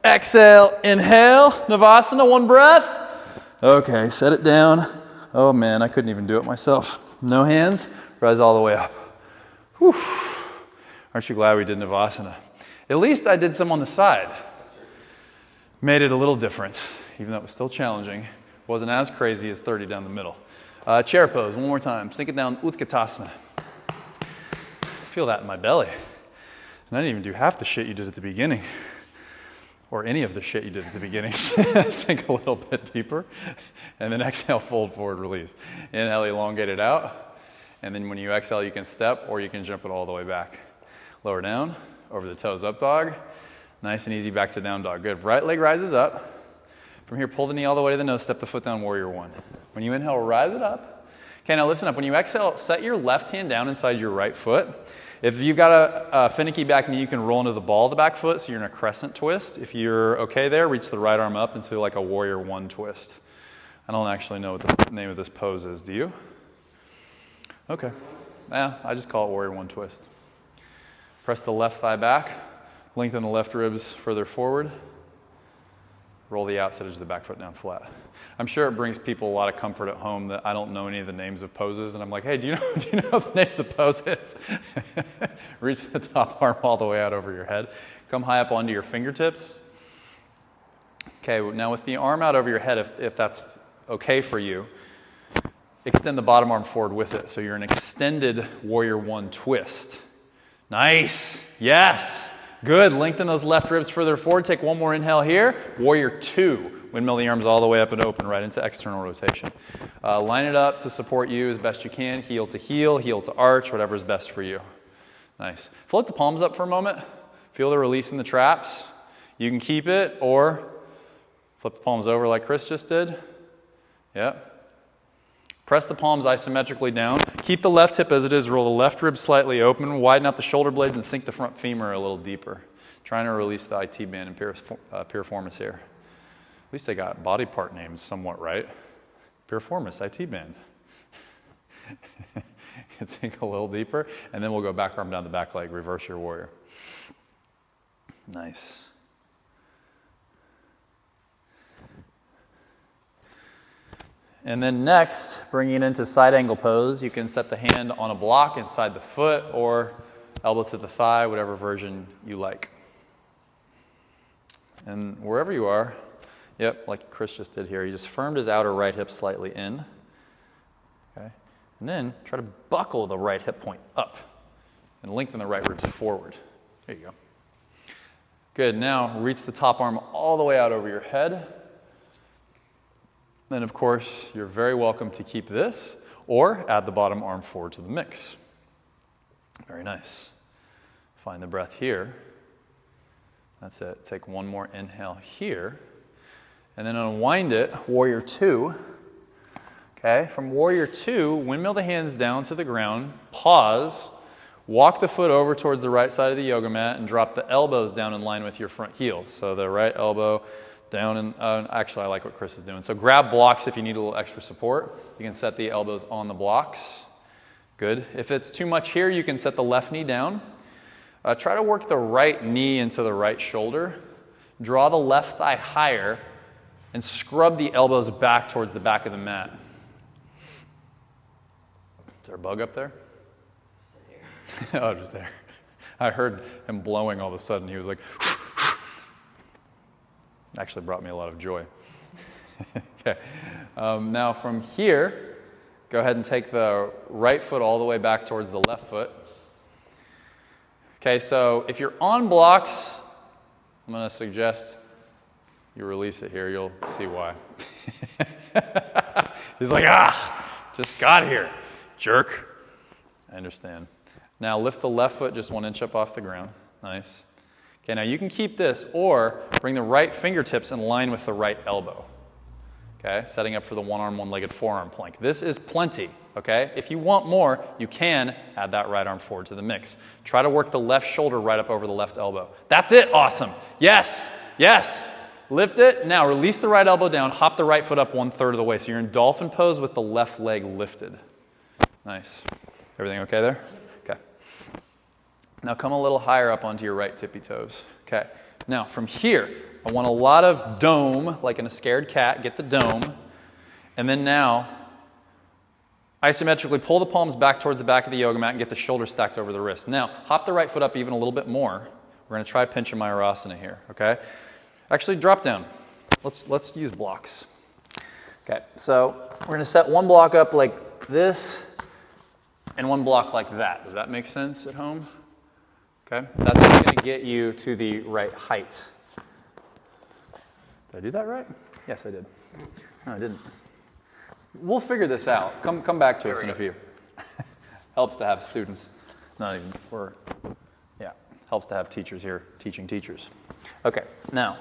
Exhale. Inhale. Navasana. One breath. Okay, set it down. Oh man, I couldn't even do it myself. No hands. Rise all the way up. Whew. Aren't you glad we did Navasana? At least I did some on the side. Made it a little different, even though it was still challenging. Wasn't as crazy as 30 down the middle. Chair pose, one more time. Sink it down, Utkatasana. Feel that in my belly. And I didn't even do half the shit you did at the beginning. Or any of the shit you did at the beginning. Sink a little bit deeper. And then exhale, fold forward, release. Inhale, elongate it out. And then when you exhale, you can step or you can jump it all the way back. Lower down, over the toes, up dog. Nice and easy, back to down dog. Good. Right leg rises up. From here, pull the knee all the way to the nose, step the foot down, warrior one. When you inhale, rise it up. Okay, now listen up. When you exhale, set your left hand down inside your right foot. If you've got a finicky back knee, you can roll into the ball of the back foot, so you're in a crescent twist. If you're okay there, reach the right arm up into like a warrior one twist. I don't actually know what the name of this pose is. Do you? Okay. Yeah, I just call it warrior one twist. Press the left thigh back. Lengthen the left ribs further forward. Roll the outside edge of the back foot down flat. I'm sure it brings people a lot of comfort at home that I don't know any of the names of poses, and I'm like, hey, do you know what the name of the pose is? Reach the top arm all the way out over your head. Come high up onto your fingertips. Okay, now with the arm out over your head, if that's okay for you, extend the bottom arm forward with it. So you're an extended warrior one twist. Nice. Yes. Good. Lengthen those left ribs further forward. Take one more inhale here. Warrior two. Windmill the arms all the way up and open right into external rotation. Line it up to support you as best you can. Heel to arch, whatever is best for you. Nice. Float the palms up for a moment. Feel the release in the traps. You can keep it or flip the palms over like Chris just did. Yep. Press the palms isometrically down. Keep the left hip as it is. Roll the left rib slightly open. Widen out the shoulder blades and sink the front femur a little deeper. Trying to release the IT band and piriformis here. At least they got body part names somewhat right. Piriformis, IT band. And sink a little deeper. And then we'll go back arm down the back leg. Reverse your warrior. Nice. And then next, bringing it into side angle pose, you can set the hand on a block inside the foot or elbow to the thigh, whatever version you like. And wherever you are, yep, like Chris just did here, he just firmed his outer right hip slightly in. Okay. And then try to buckle the right hip point up and lengthen the right ribs forward. There you go. Good. Now reach the top arm all the way out over your head. Then, of course, you're very welcome to keep this or add the bottom arm forward to the mix. Very nice. Find the breath here. That's it. Take one more inhale here. And then unwind it, warrior two. Okay, from warrior two, windmill the hands down to the ground, pause, walk the foot over towards the right side of the yoga mat and drop the elbows down in line with your front heel. So the right elbow down, and actually I like what Chris is doing. So grab blocks if you need a little extra support. You can set the elbows on the blocks. Good. If it's too much here, you can set the left knee down. Try to work the right knee into the right shoulder. Draw the left thigh higher and scrub the elbows back towards the back of the mat. Is there a bug up there? Oh, just there. I heard him blowing all of a sudden. He was like, actually brought me a lot of joy. Okay. Now from here, go ahead and take the right foot all the way back towards the left foot. Okay, so if you're on blocks, I'm going to suggest you release it here. You'll see why. He's like, just got here, jerk. I understand. Now lift the left foot just 1 inch up off the ground. Nice. Okay, now you can keep this or bring the right fingertips in line with the right elbow. Okay, setting up for the one arm, one-legged forearm plank. This is plenty, okay? If you want more, you can add that right arm forward to the mix. Try to work the left shoulder right up over the left elbow. That's it, awesome. Yes, yes. Lift it. Now release the right elbow down, hop the right foot up 1/3 of the way. So you're in dolphin pose with the left leg lifted. Nice. Everything okay there? Okay. Now come a little higher up onto your right tippy toes. Okay. Now from here, I want a lot of dome, like in a scared cat. Get the dome. And then now, isometrically pull the palms back towards the back of the yoga mat and get the shoulders stacked over the wrist. Now, hop the right foot up even a little bit more. We're going to try Pincha Mayurasana here, okay? Actually, drop down. Let's use blocks. Okay, so we're going to set one block up like this and one block like that. Does that make sense at home? Okay, that's going to get you to the right height. Did I do that right? Yes, I did. No, I didn't. We'll figure this out. Come back to us in a few. Helps to have students. Not even for, yeah, helps to have teachers here teaching teachers. Okay, now,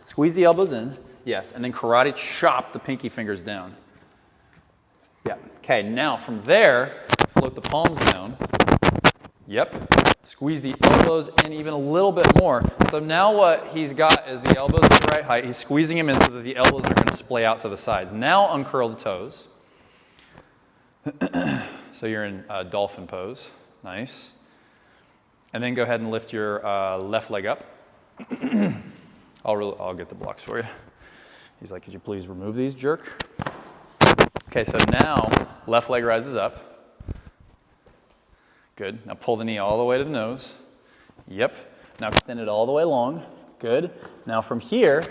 squeeze the elbows in, yes, and then karate chop the pinky fingers down. Yeah, okay, now from there, float the palms down. Yep, squeeze the elbows in even a little bit more. So now what he's got is the elbows at the right height. He's squeezing them in so that the elbows are going to splay out to the sides. Now uncurl the toes. So you're in dolphin pose. Nice. And then go ahead and lift your left leg up. I'll get the blocks for you. He's like, could you please remove these, jerk? Okay, so now left leg rises up. Good. Now pull the knee all the way to the nose. Yep. Now extend it all the way long. Good. Now from here,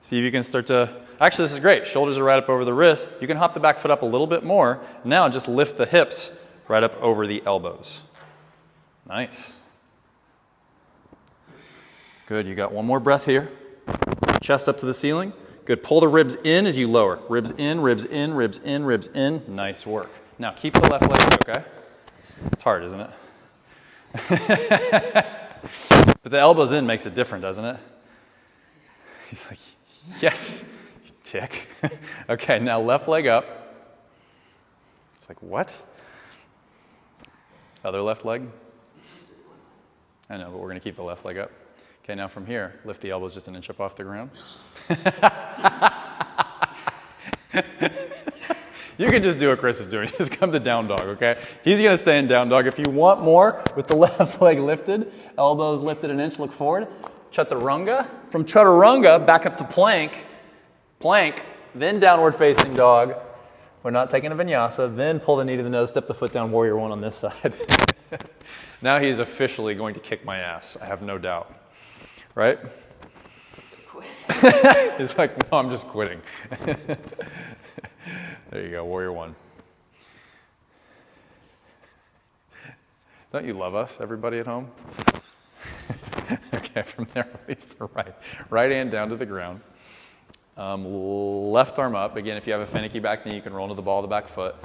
see if you can start to, actually this is great. Shoulders are right up over the wrist. You can hop the back foot up a little bit more. Now just lift the hips right up over the elbows. Nice. Good. You got one more breath here. Chest up to the ceiling. Good. Pull the ribs in as you lower. Ribs in, ribs in, ribs in, ribs in. Nice work. Now keep the left leg, okay? It's hard, isn't it? But the elbows in makes it different, doesn't it? He's like, yes, you dick. Okay, now left leg up. It's like, what? Other left leg? I know, but we're going to keep the left leg up. Okay, now from here, lift the elbows just an inch up off the ground. You can just do what Chris is doing. Just come to down dog, okay? He's going to stay in down dog. If you want more with the left leg lifted, elbows lifted an inch, look forward. Chaturanga. From chaturanga, back up to plank. Plank, then downward facing dog. We're not taking a vinyasa. Then pull the knee to the nose, step the foot down, warrior one on this side. Now he's officially going to kick my ass. I have no doubt. Right? He's like, no, I'm just quitting. There you go, warrior one. Don't you love us, everybody at home? Okay, from there, release the right hand down to the ground. Left arm up. Again, if you have a finicky back knee, you can roll into the ball of the back foot.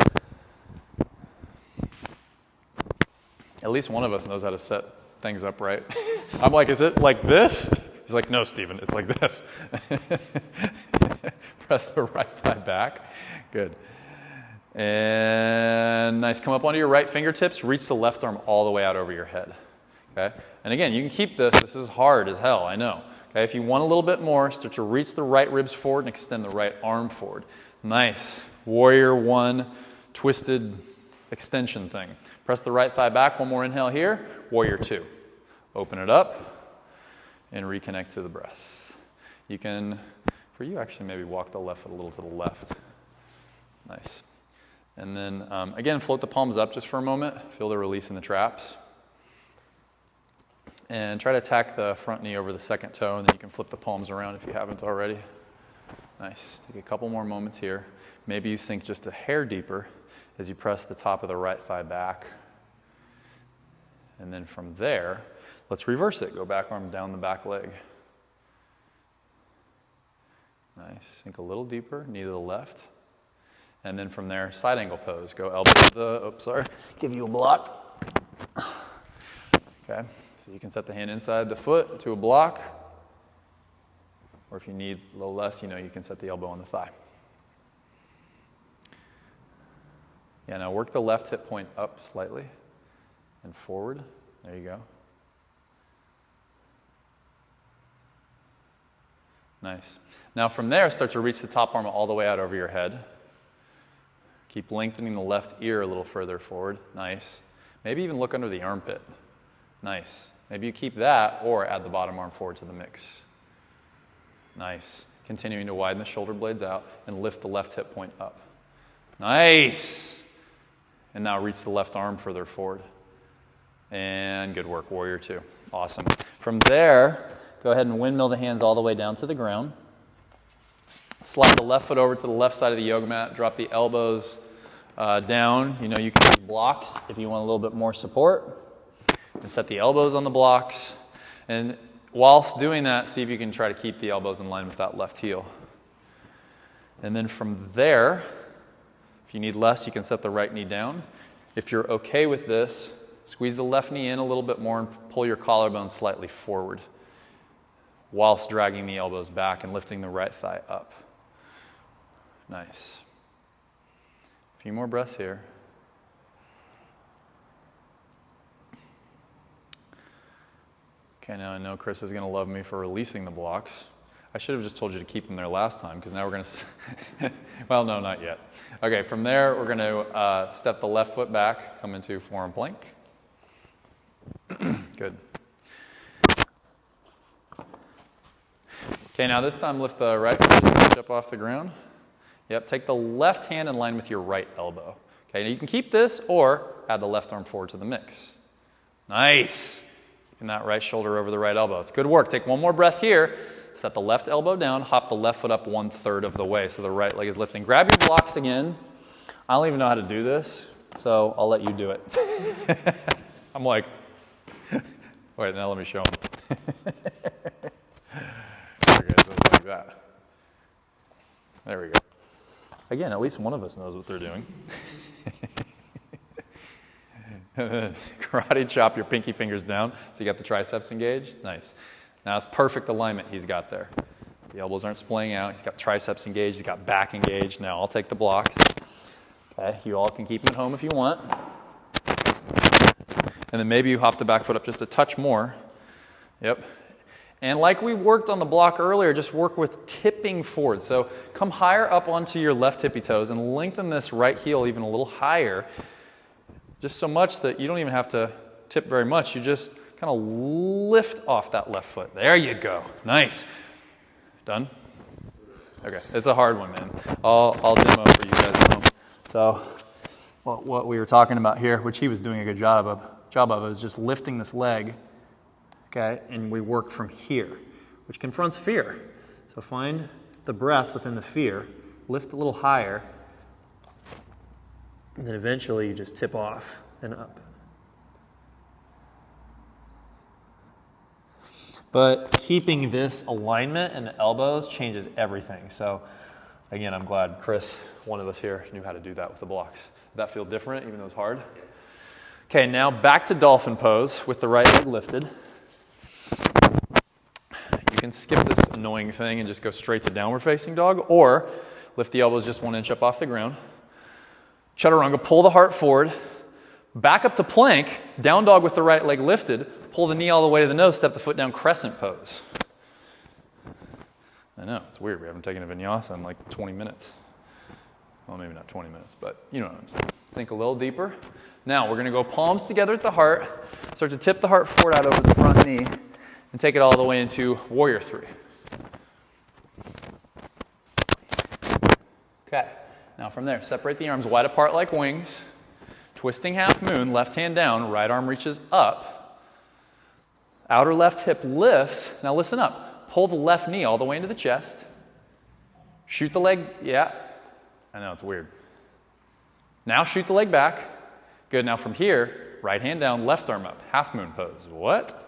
At least one of us knows how to set things up right. I'm like, is it like this? He's like, no, Stephen, it's like this. Press the right thigh back. Good. And nice. Come up onto your right fingertips. Reach the left arm all the way out over your head. Okay. And again, you can keep this. This is hard as hell, I know. Okay. If you want a little bit more, start to reach the right ribs forward and extend the right arm forward. Nice. Warrior one, twisted extension thing. Press the right thigh back. One more inhale here. Warrior two. Open it up and reconnect to the breath. You can, for you, actually maybe walk the left foot a little to the left. Nice. And then, again, float the palms up just for a moment. Feel the release in the traps. And try to tack the front knee over the second toe, and then you can flip the palms around if you haven't already. Nice. Take a couple more moments here. Maybe you sink just a hair deeper as you press the top of the right thigh back. And then from there, let's reverse it. Go back arm down the back leg. Nice. Sink a little deeper, knee to the left. And then from there, side angle pose. Go elbow to the, give you a block. Okay, so you can set the hand inside the foot to a block. Or if you need a little less, you can set the elbow on the thigh. Yeah, now work the left hip point up slightly and forward. There you go. Nice. Now from there, start to reach the top arm all the way out over your head. Keep lengthening the left ear a little further forward. Nice. Maybe even look under the armpit. Nice. Maybe you keep that or add the bottom arm forward to the mix. Nice. Continuing to widen the shoulder blades out and lift the left hip point up. Nice. And now reach the left arm further forward. And good work, warrior two. Awesome. From there, go ahead and windmill the hands all the way down to the ground. Slide the left foot over to the left side of the yoga mat. Drop the elbows down. You know, you can use blocks if you want a little bit more support. And set the elbows on the blocks. And whilst doing that, see if you can try to keep the elbows in line with that left heel. And then from there, if you need less, you can set the right knee down. If you're okay with this, squeeze the left knee in a little bit more and pull your collarbone slightly forward whilst dragging the elbows back and lifting the right thigh up. Nice. A few more breaths here. Okay, now I know Chris is going to love me for releasing the blocks. I should have just told you to keep them there last time, because now we're going to, well, no, not yet. Okay, from there, we're going to step the left foot back, come into forearm plank. Good. Okay, now this time lift the right foot up off the ground. Yep, take the left hand in line with your right elbow. Okay, now you can keep this or add the left arm forward to the mix. Nice. Keeping that right shoulder over the right elbow. It's good work. Take one more breath here. Set the left elbow down. Hop the left foot up 1/3 of the way so the right leg is lifting. Grab your blocks again. I don't even know how to do this, so I'll let you do it. I'm like, wait, now let me show them. Okay, so it's like that. There we go. Again, at least one of us knows what they're doing. Karate chop your pinky fingers down so you got the triceps engaged. Nice. Now it's perfect alignment he's got there. The elbows aren't splaying out. He's got triceps engaged. He's got back engaged. Now I'll take the blocks. Okay, you all can keep them at home if you want. And then maybe you hop the back foot up just a touch more. Yep. And like we worked on the block earlier, just work with tipping forward. So come higher up onto your left tippy toes and lengthen this right heel even a little higher. Just so much that you don't even have to tip very much. You just kind of lift off that left foot. There you go. Nice. Done? Okay. It's a hard one, man. I'll demo for you guys at home. So what we were talking about here, which he was doing a good job of, is just lifting this leg. Okay, and we work from here, which confronts fear. So find the breath within the fear, lift a little higher, and then eventually you just tip off and up. But keeping this alignment and the elbows changes everything. So again, I'm glad Chris, one of us here, knew how to do that with the blocks. Did that feel different, even though it's hard? Okay, now back to dolphin pose with the right leg lifted. You can skip this annoying thing and just go straight to downward facing dog, or lift the elbows just 1 inch up off the ground. Chaturanga, pull the heart forward, back up to plank, down dog with the right leg lifted, pull the knee all the way to the nose, step the foot down, crescent pose. I know, it's weird, we haven't taken a vinyasa in like 20 minutes. Well, maybe not 20 minutes, but you know what I'm saying. Sink a little deeper. Now, we're gonna go palms together at the heart, start to tip the heart forward out over the front knee, and take it all the way into Warrior 3. Okay, now from there, separate the arms wide apart like wings, twisting half moon, left hand down, right arm reaches up, outer left hip lifts. Now listen up, pull the left knee all the way into the chest, shoot the leg, yeah, I know it's weird. Now shoot the leg back. Good, now from here, right hand down, left arm up, half moon pose. What?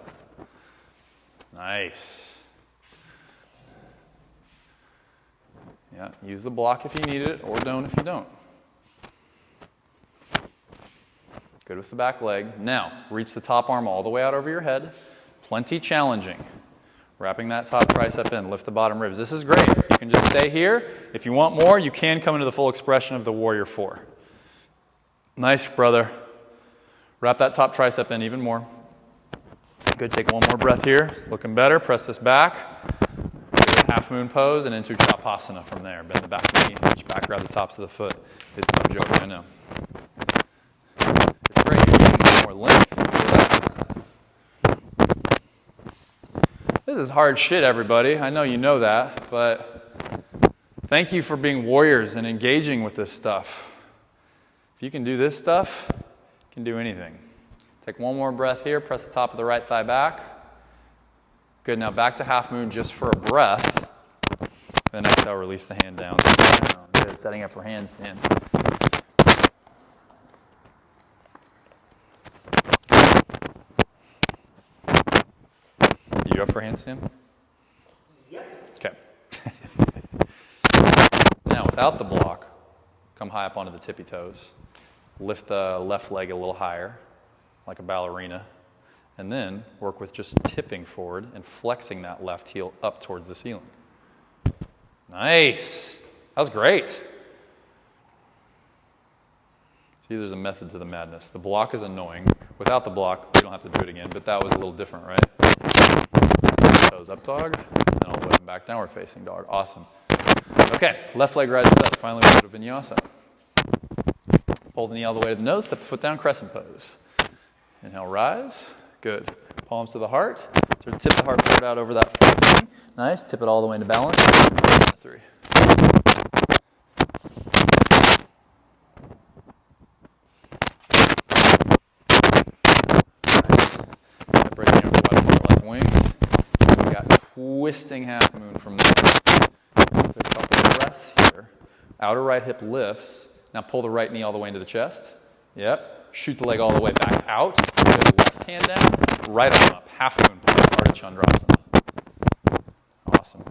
Nice. Yeah, use the block if you need it, or don't if you don't. Good with the back leg. Now, reach the top arm all the way out over your head. Plenty challenging. Wrapping that top tricep in, lift the bottom ribs. This is great. You can just stay here. If you want more, you can come into the full expression of the Warrior 4. Nice, brother. Wrap that top tricep in even more. Good, take one more breath here. Looking better, press this back. Half moon pose and into Chapasana from there. Bend the back knee, reach back, grab the tops of the foot. It's no joke, I know. It's great, you're getting more length. This is hard shit, everybody. I know you know that, but thank you for being warriors and engaging with this stuff. If you can do this stuff, you can do anything. Take one more breath here, press the top of the right thigh back. Good, now back to half moon just for a breath. Then exhale, release the hand down. Good, setting up for handstand. You up for handstand? Yep. Okay. Now, without the block, come high up onto the tippy toes. Lift the left leg a little higher, like a ballerina. And then work with just tipping forward and flexing that left heel up towards the ceiling. Nice. That was great. See, there's a method to the madness. The block is annoying. Without the block, we don't have to do it again, but that was a little different, right? Toes up dog, and all the way back downward facing dog. Awesome. Okay, left leg rises up. Finally, we go to vinyasa. Pull the knee all the way to the nose, step the foot down, crescent pose. Inhale, rise. Good. Palms to the heart. Sort of tip the heart forward out over that front knee. Nice. Tip it all the way into balance. 3. Separate the arms wide apart like wings. We got twisting half moon from there. Just a couple of breaths here. Outer right hip lifts. Now pull the right knee all the way into the chest. Yep. Shoot the leg all the way back out. Good. Left hand down. Right arm up. Half moon pose. Ardha Chandrasana. Awesome.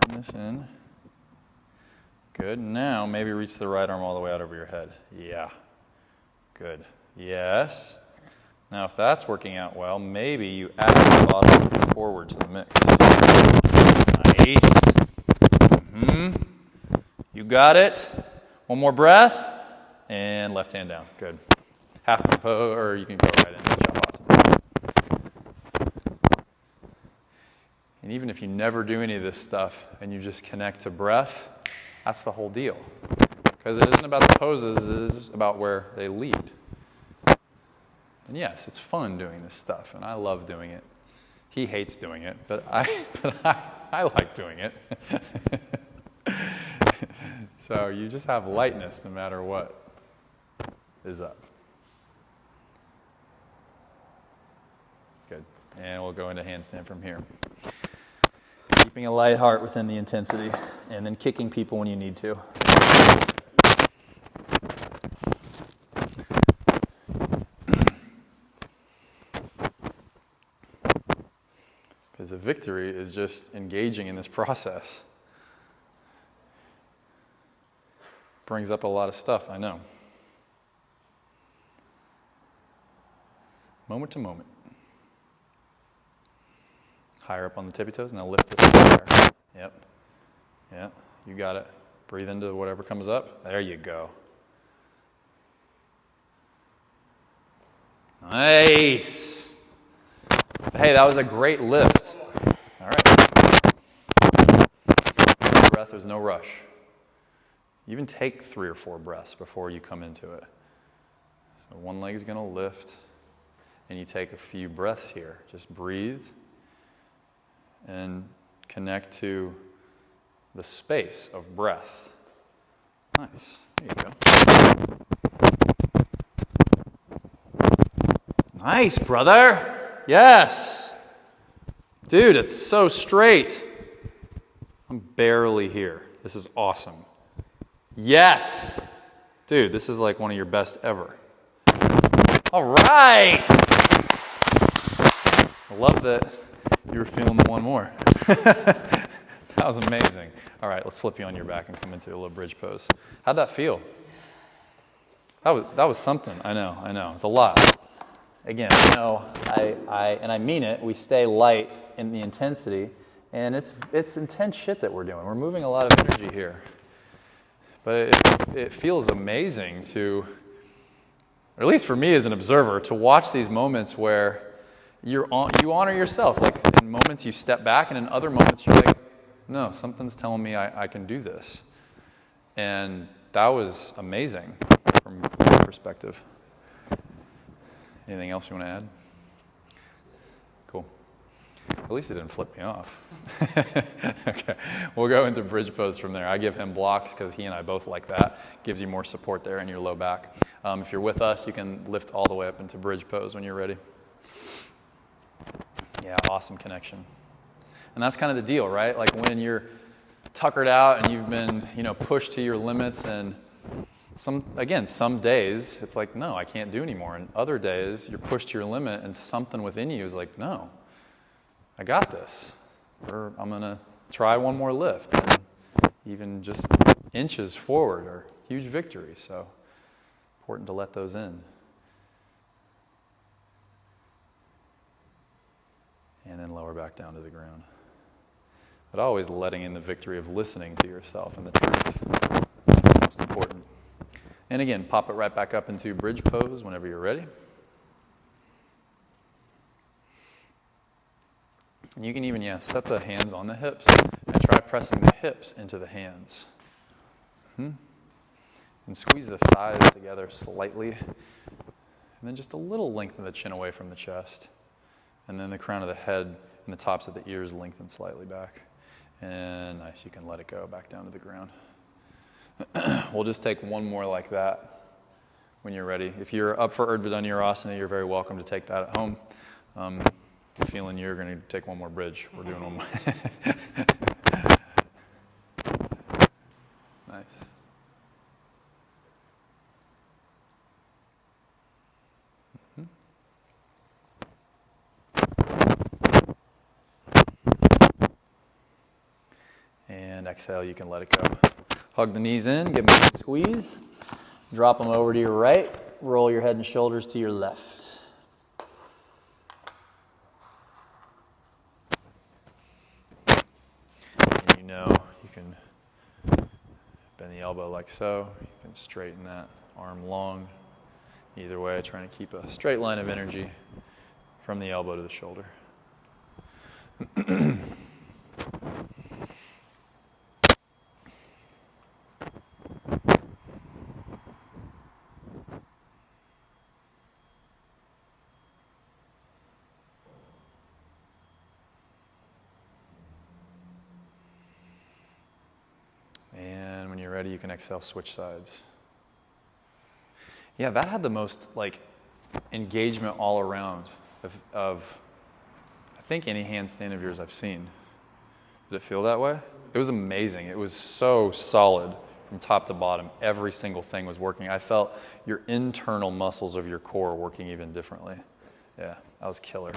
Turn this in. Good. Now maybe reach the right arm all the way out over your head. Yeah. Good. Yes. Now if that's working out well, maybe you add the bottom forward to the mix. Nice. You got it. One more breath. And left hand down. Good. Half moon pose, or you can go right into Shavasana. And even if you never do any of this stuff and you just connect to breath, that's the whole deal. Because it isn't about the poses, it is about where they lead. And yes, it's fun doing this stuff, and I love doing it. He hates doing it, but I like doing it. So you just have lightness no matter what is up. Good. And we'll go into handstand from here. Keeping a light heart within the intensity, and then kicking people when you need to. Because the victory is just engaging in this process. Brings up a lot of stuff, I know. Moment to moment. Higher up on the tippy toes, now lift this higher. Yep. Yeah, you got it. Breathe into whatever comes up. There you go. Nice. Hey, that was a great lift. All right. Breath, there's no rush. Even take 3 or 4 breaths before you come into it. So one leg is going to lift, and you take a few breaths here. Just breathe and connect to the space of breath. Nice. There you go. Nice, brother. Yes. Dude, it's so straight. I'm barely here. This is awesome. Yes. Dude, this is like one of your best ever. All right. I love that you were feeling the one more. That was amazing. All right, let's flip you on your back and come into a little bridge pose. How'd that feel? That was something. I know. It's a lot. Again, I mean it. We stay light in the intensity, and it's intense shit that we're doing. We're moving a lot of energy here. But it feels amazing to, or at least for me as an observer, to watch these moments where you honor yourself. Like in moments you step back, and in other moments you're like, no, something's telling me I can do this. And that was amazing from my perspective. Anything else you want to add? Cool. At least it didn't flip me off. Okay, we'll go into bridge pose from there. I give him blocks because he and I both like that. Gives you more support there in your low back. If you're with us, you can lift all the way up into bridge pose when you're ready. Yeah, awesome connection. And that's kind of the deal, right? Like when you're tuckered out and you've been, pushed to your limits, and some days it's like, no, I can't do anymore. And other days you're pushed to your limit and something within you is like, no, I got this. Or I'm going to try one more lift. And even just inches forward are huge victories. So important to let those in. And then lower back down to the ground. But always letting in the victory of listening to yourself and the truth. That's most important. And again, pop it right back up into bridge pose whenever you're ready. And you can even, set the hands on the hips and try pressing the hips into the hands. And squeeze the thighs together slightly. And then just a little lengthen the chin away from the chest. And then the crown of the head and the tops of the ears lengthen slightly back. And nice, you can let it go back down to the ground. We'll just take one more like that when you're ready. If you're up for Urdhva Dhanurasana, you're very welcome to take that at home. Feeling you're going to take one more bridge. We're doing one more. Nice. And exhale, you can let it go. Hug the knees in, give them a good squeeze. Drop them over to your right. Roll your head and shoulders to your left. And you can bend the elbow like so. You can straighten that arm long. Either way, trying to keep a straight line of energy from the elbow to the shoulder. And when you're ready, you can exhale, switch sides. Yeah, that had the most engagement all around of I think any handstand of yours I've seen. Did it feel that way? It was amazing. It was so solid from top to bottom. Every single thing was working. I felt your internal muscles of your core working even differently. Yeah, that was killer.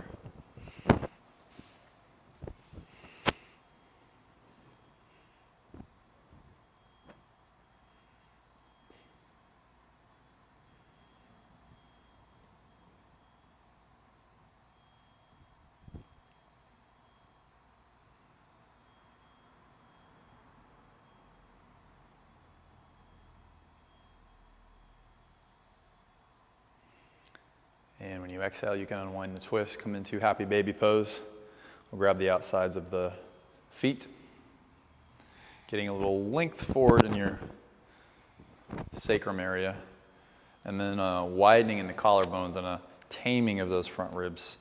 And when you exhale, you can unwind the twist, come into happy baby pose. We'll grab the outsides of the feet, getting a little length forward in your sacrum area, and then widening in the collarbones and a taming of those front ribs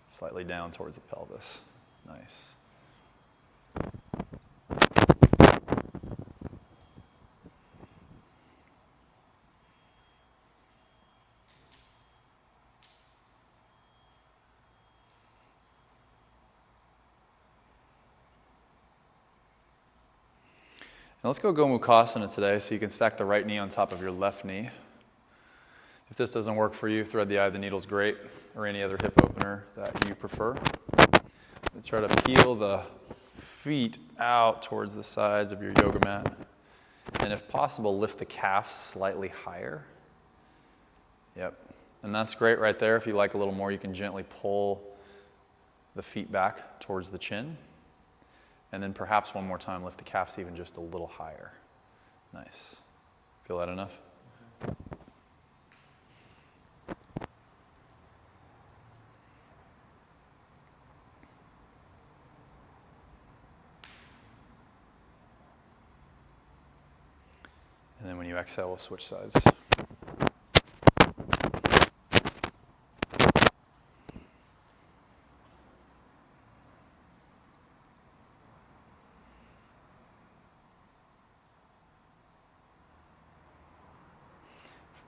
slightly down towards the pelvis. Nice. Now let's go Gomukhasana today, so you can stack the right knee on top of your left knee. If this doesn't work for you, thread the eye of the needle is great, or any other hip opener that you prefer. And try to peel the feet out towards the sides of your yoga mat. And if possible, lift the calf slightly higher. Yep. And that's great right there. If you like a little more, you can gently pull the feet back towards the chin. And then perhaps one more time, lift the calves even just a little higher. Nice. Feel that enough? And then when you exhale, we'll switch sides.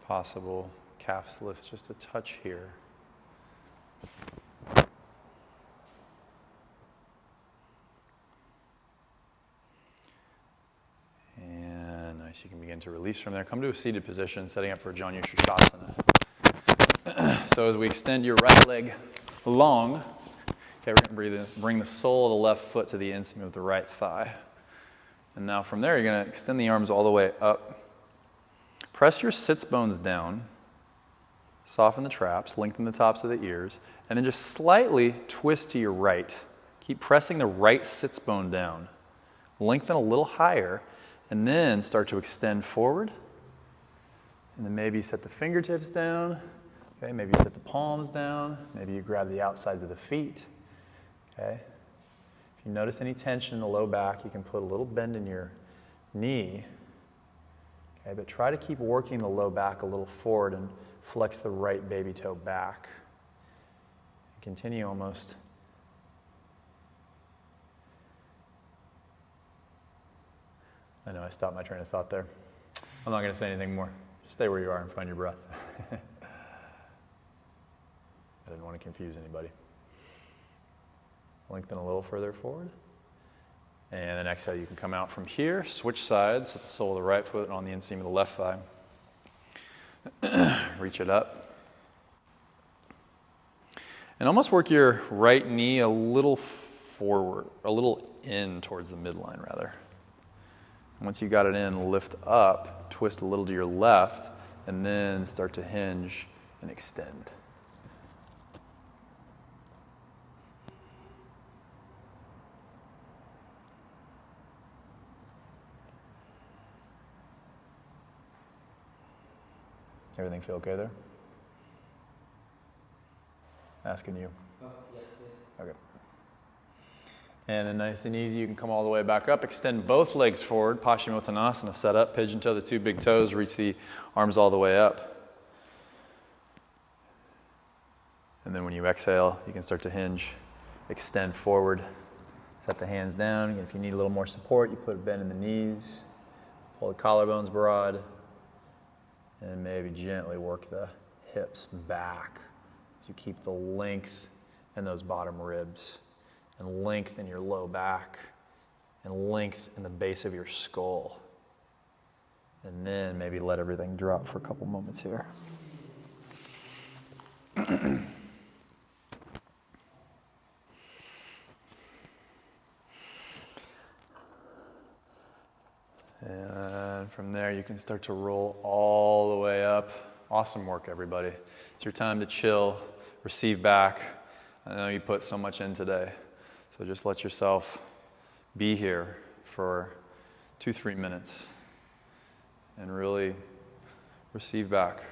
possible calf lifts just a touch here. And nice, you can begin to release from there. Come to a seated position, setting up for a Janu Shirshasana. So as we extend your right leg long, okay, we're going to bring the sole of the left foot to the inseam of the right thigh. And now from there, you're going to extend the arms all the way up. Press your sits bones down. Soften the traps, lengthen the tops of the ears, and then just slightly twist to your right. Keep pressing the right sits bone down. Lengthen a little higher, and then start to extend forward. And then maybe set the fingertips down. Okay, maybe set the palms down. Maybe you grab the outsides of the feet. Okay. If you notice any tension in the low back, you can put a little bend in your knee. Okay, but try to keep working the low back a little forward and flex the right baby toe back. Continue almost. I know I stopped my train of thought there. I'm not going to say anything more. Just stay where you are and find your breath. I didn't want to confuse anybody. Lengthen a little further forward. And then exhale, you can come out from here, switch sides, set the sole of the right foot on the inseam of the left thigh. Reach it up. And almost work your right knee a little forward, a little in towards the midline rather. Once you got it in, lift up, twist a little to your left, and then start to hinge and extend. Everything feel okay there? Asking you. Oh, yeah, yeah. Okay. And then nice and easy, you can come all the way back up. Extend both legs forward. Paschimottanasana, set up, pigeon toe the two big toes, reach the arms all the way up. And then when you exhale, you can start to hinge, extend forward, set the hands down. Again, if you need a little more support, you put a bend in the knees, pull the collarbones broad, and maybe gently work the hips back as you keep the length in those bottom ribs, and length in your low back, and length in the base of your skull. And then maybe let everything drop for a couple moments here. And from there, you can start to roll all the way up. Awesome work, everybody. It's your time to chill, receive back. I know you put so much in today, so just let yourself be here for 2-3 minutes and really receive back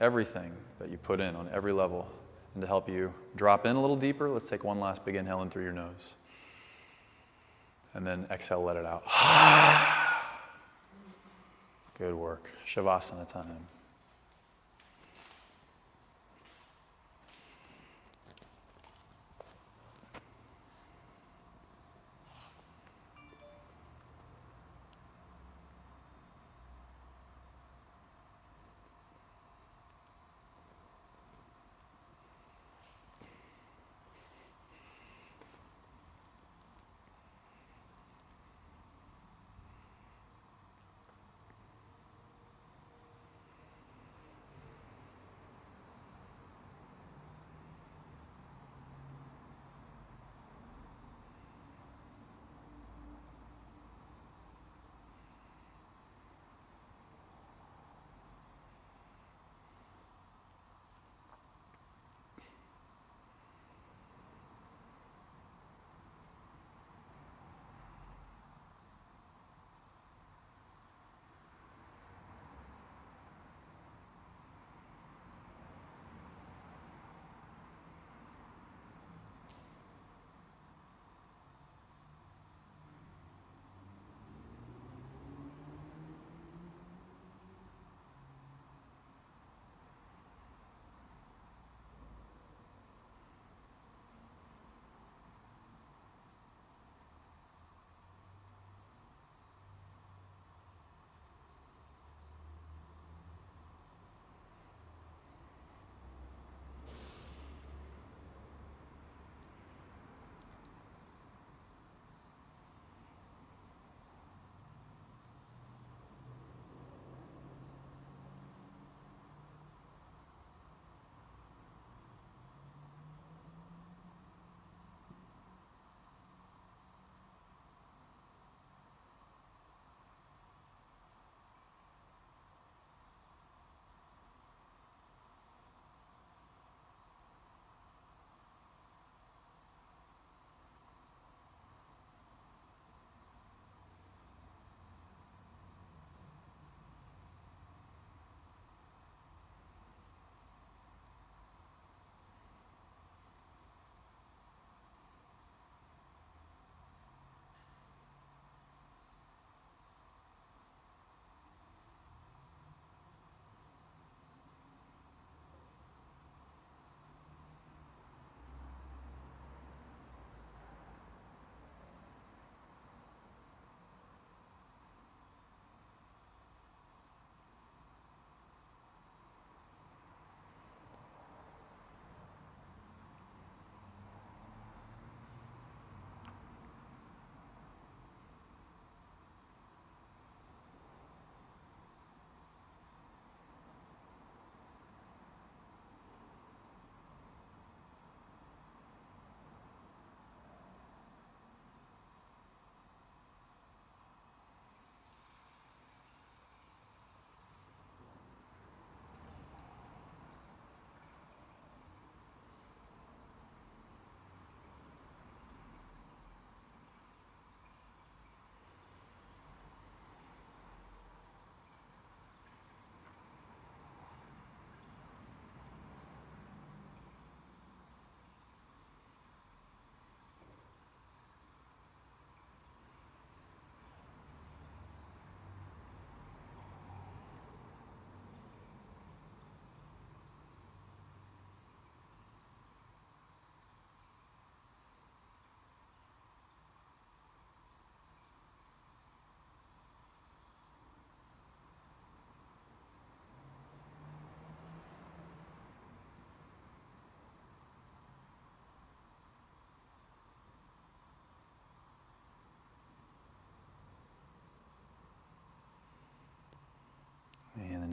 everything that you put in on every level. And to help you drop in a little deeper, let's take one last big inhale in through your nose. And then exhale, let it out. Good work. Shavasana time.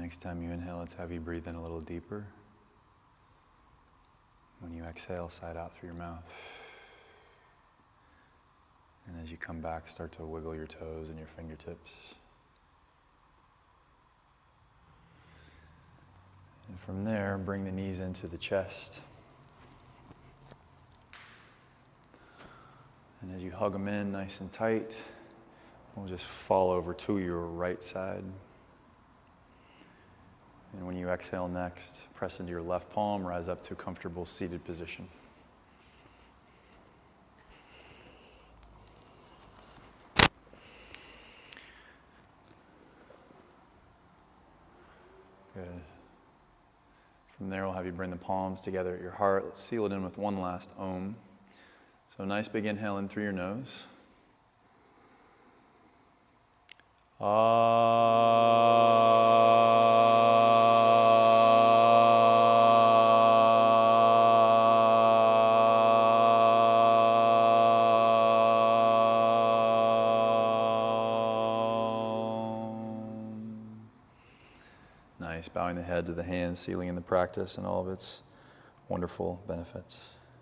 Next time you inhale, let's have you breathe in a little deeper. When you exhale, sigh out through your mouth. And as you come back, start to wiggle your toes and your fingertips. And from there, bring the knees into the chest. And as you hug them in nice and tight, we'll just fall over to your right side. And when you exhale next, press into your left palm, rise up to a comfortable seated position. Good. From there, we'll have you bring the palms together at your heart. Let's seal it in with one last Om. So nice big inhale in through your nose. Nice, bowing the head to the hands, sealing in the practice and all of its wonderful benefits.